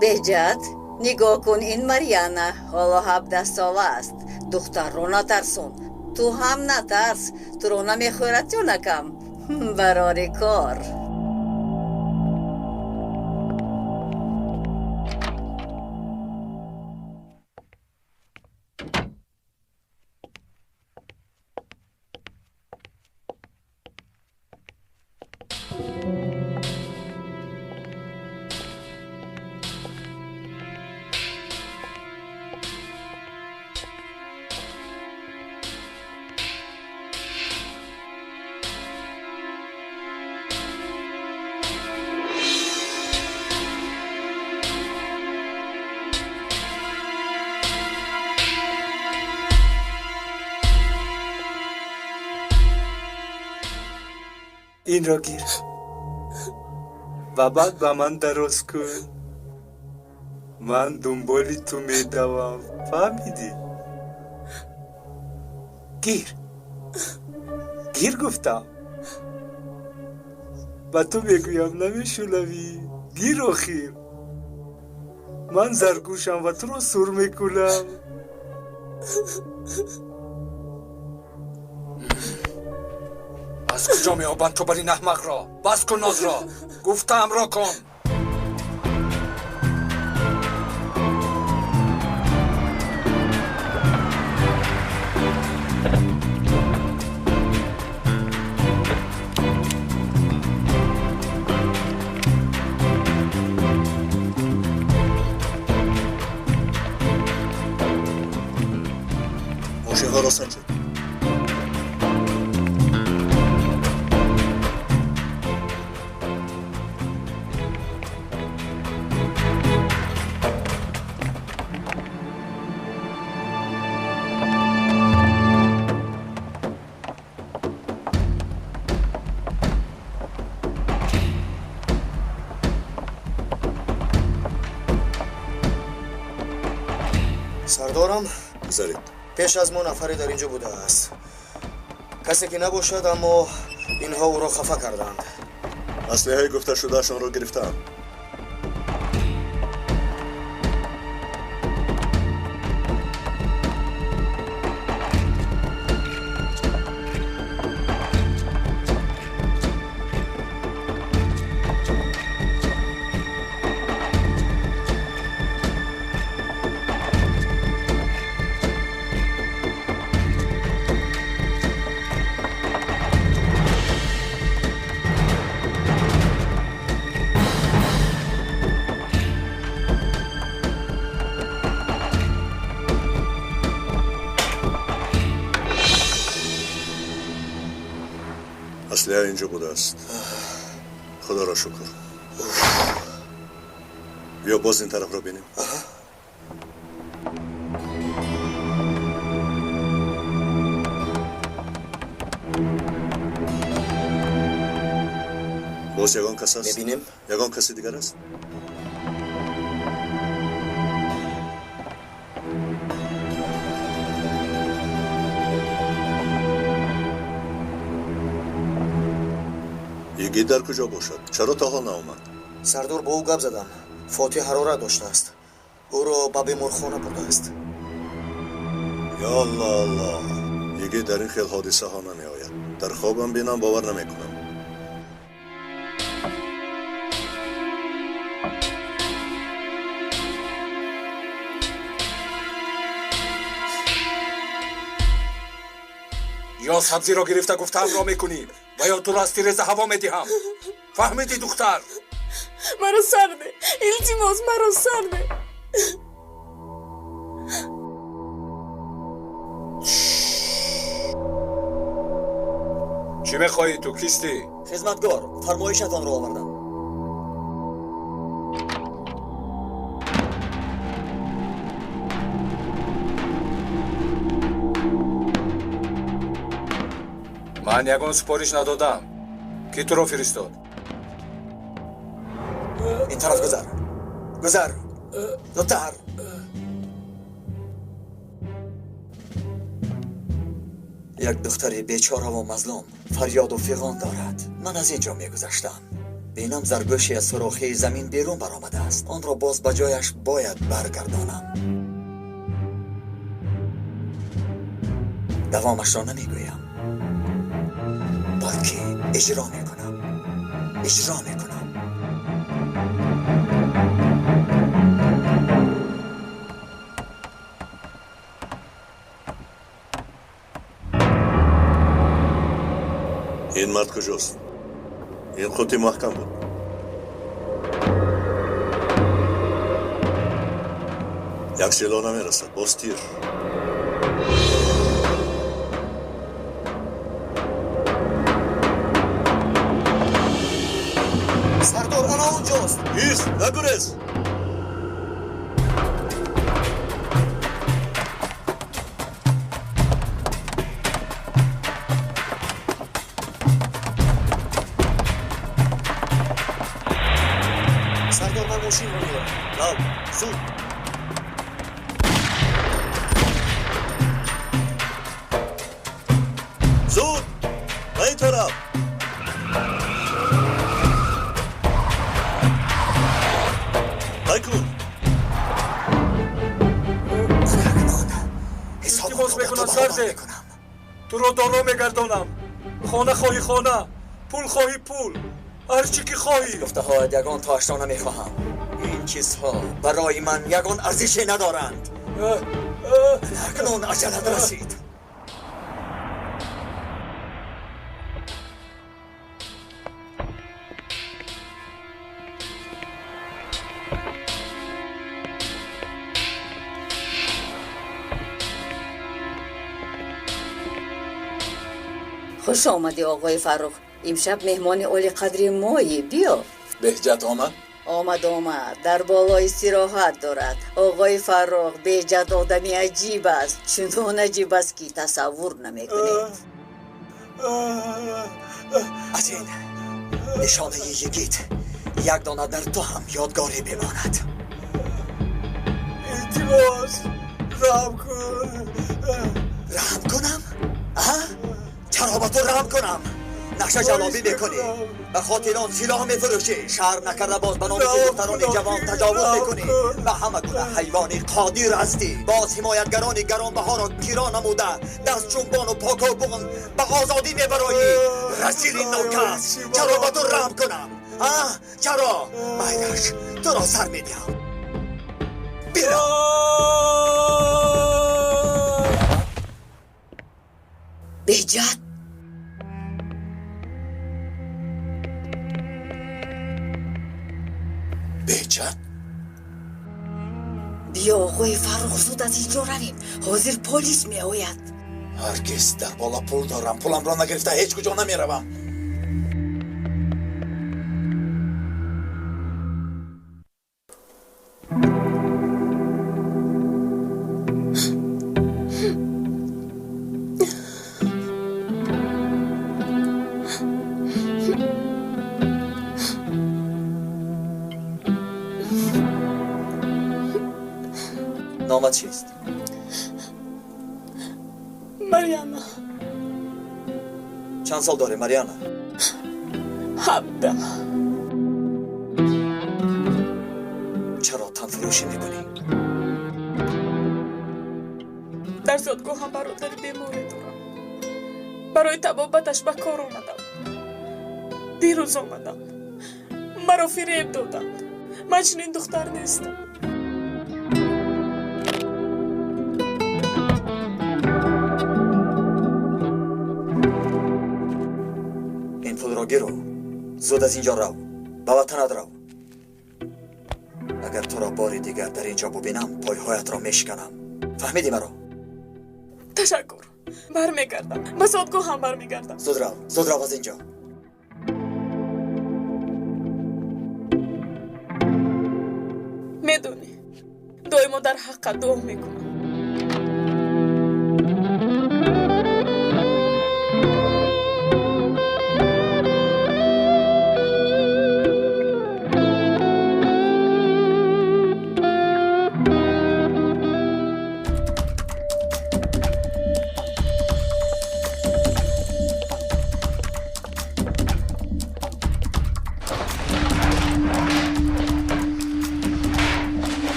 بهجت نگاه کن این مریانه حالا 17 ساله است. دختر رو نترسون. تو هم نترس. تو رو نمیخورد جونکم. برای کار. این را گیر و بعد به من دراز کن. من دنبالی تو میدوم. فهمیدی؟ گیر گفتم. و تو میگویم نمیشولوی. گیر آخیر. من زرگوشم و تو رو سر میکنم. از کجا می آبند تو بر این احمق را؟ بس کن ناز را. گفتم را کن. ماشین ها را سنجید. سردارم بذارید. پیش از ما نفری در اینجا بوده است. کسی که نباشد اما اینها او را خفه کردند. اسلحه گفته شدهشان را گرفتم. اسلحه اینجا بوده است. خدا را شکر. بیا باز این طرف را بینیم. باز یگان کس است؟ ببینیم. یگان کسی دیگر است؟ یگی در کجا باشد؟ چرا تا حال نآمد؟ سردار با او گپ زدم. فاتح حرارت داشته است. او را به بیمارخانه برده است. یا الله الله. یگی در این خیل حادثه ها نمی آید. در خوابم بینم باور نمی کنم. یا سبزی را گرفته گفتم را میکنی و یا تو راستی رز هوا میدهم. فهمیدی دختر؟ مرا سرده. التماس مرا سرده. چی میخواهی تو؟ کیستی؟ خدمتگار، فرمایشتان را آوردم. من یگان سپارش ندادم. کی تو رو فرستاد؟ این طرف گذر. گذر. زودتر. یک دختر بیچاره و مظلوم فریاد و فیغان دارد. من از اینجا میگذشتم. بینم زرگوشی از سوراخی زمین بیرون برآمده است. آن را باز به جایش باید برگردانم. دوامش را نمیگویم، بلکه اجرا میکنم. این مرد کجاست؟ این خودی محکم بود. یک سیلا نمیرسد. باز تیر. سردار آنها اونجاست. ایست، نگریز. سردار من ماشین رو میرم. نه، زود. زود. به این طرف. کن. التماس میکنم سرده. تو رو دارو میگردانم. خانه خواهی خانه، پول خواهی پول، هر چی که خواهی. گفته ها یگان تاشتا نمیخواهم. این چیزها برای من یگان ارزشی ندارند. اکنون عجلت رسید. خوش آمدی آقای فرخ. امشب مهمان اولی قدری مایی. بیا. بهجت آمد؟ آمد. در بالای استراحت دارد. آقای فرخ بهجت آدمی عجیب است. چندان عجیب است که تصور نمیکنید. از این نشانه یگیت یک دانه در تو هم یادگاری بماند. التماس رحم کن. رحم کنم؟ چرا با تو رحم کنم؟ نقشه جلابی میکنی به خاطران سلاح میفروشی شهر نکرده باز به نام دختران جوان تجاوز میکنی به همه گونه حیوانی قادر هستی باز حمایتگران گرانبها را کیرا نموده دست جنبان و پاک و بغن به آزادی میبرایی رسیل نوکس چرا با تو رحم کنم چرا مایدش تو را سر میدیم بیرا بهجت بهجت بیا آقای فرخ زود از اینجا رویم حاضر پلیس می آید هرگز در بالا پول دارم پولم را نگرفته هیچ کجا نمی روم نامت چیست؟ مریانا چند سال داره مریانا؟ 17 چرا تن فروشی میکنی؟ در زادگاه هم برادر بیماری دارم برای طبابتش به کار آمدم دیروز آمدم مرا فریب دادند من چنین دختر نیستم این پول را گیرو زود از اینجا رو به وطنت رو اگر تو را باری دیگر در اینجا ببینم پایهایت را میشکنم فهمیدی مرا؟ تشکر برمیگردم به زادگاه هم برمیگردم زود رو از اینجا میدونی دائما در حق دعا میکنم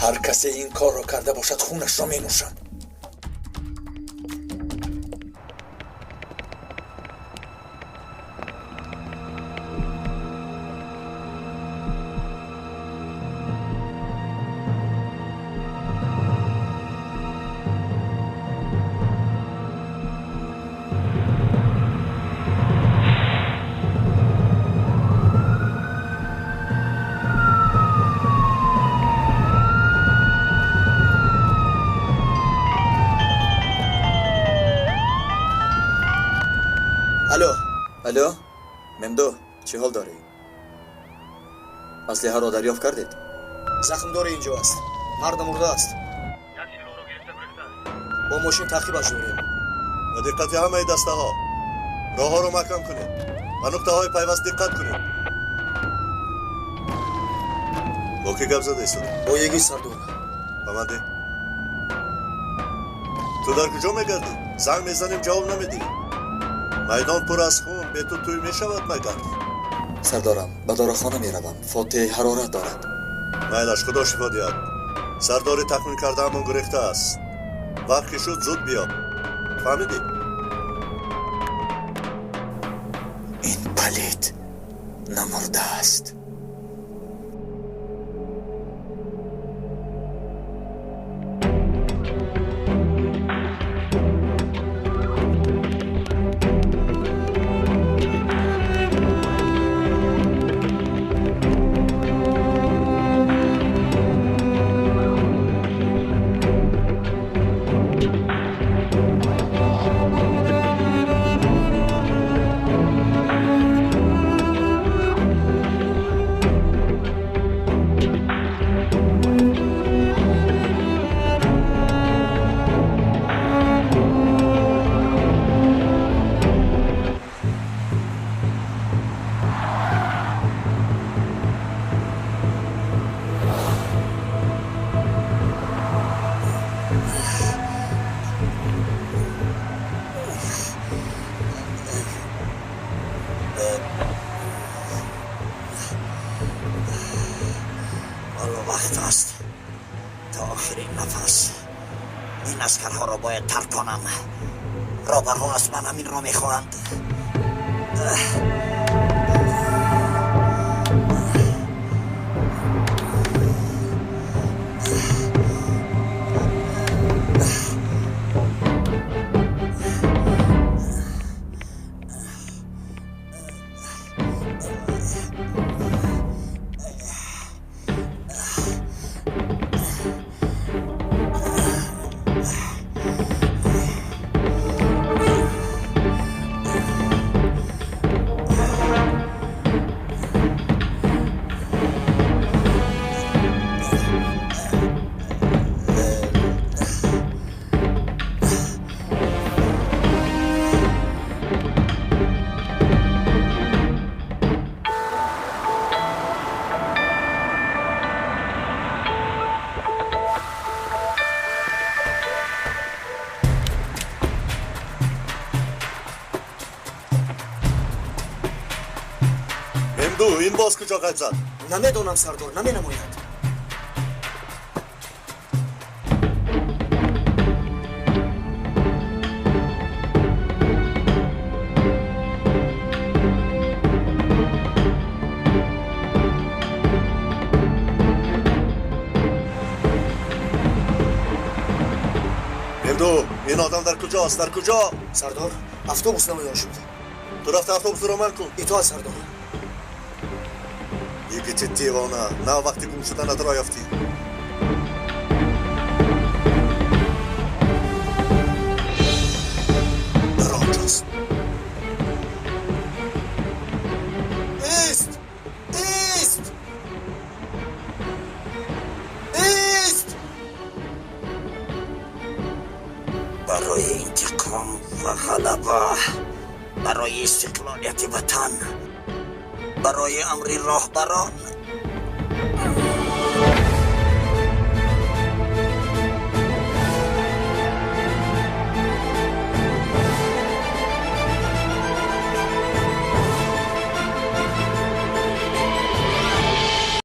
هر کسی این کار را کرده باشد خونش را می نوشم الو ممدو چه حال داری؟ اسلحه را دریافت کردید؟ زخم داره اینجا است مرد مرده است با ماشین تعقیبش داریم و دقت همه دسته ها راه ها رو محکم کنید و نقطه های پیوست دقت کنید با که گپ زده ایستادی؟ با یکی سردار بمنده تو در کجا میگردی؟ زنگ میزنیم جواب نمیدی میدان پر از خون به تو توی میشود مگر؟ سردارم به داروخانه میروم فاتح حرارت دارد میلش خدا شفا دهد سرداری تکمیل کرده همون گرفته است وقت که شد زود بیا فهمیدی؟ این پلید نمرده است حالا وقت است تا آخرین نفس این اسکرها را باید ترک کنم. رابرها از من همین را میخواهند. این باز کجا قد زد؟ نمیدونم سردار، نمینماید. ممدو این آدم در کجاست؟ در کجا؟ سردار اتوبوس نمایان شد. تو رفت اتوبوس رو من کن. ایتوال سردار. یکی دیوانه نه وقتی گم شدنت را یافتی. در آنجاست. ایست! ایست! ایست! برای انتقام و غلبه، برای استقلالیت وطن، برای امر راهبران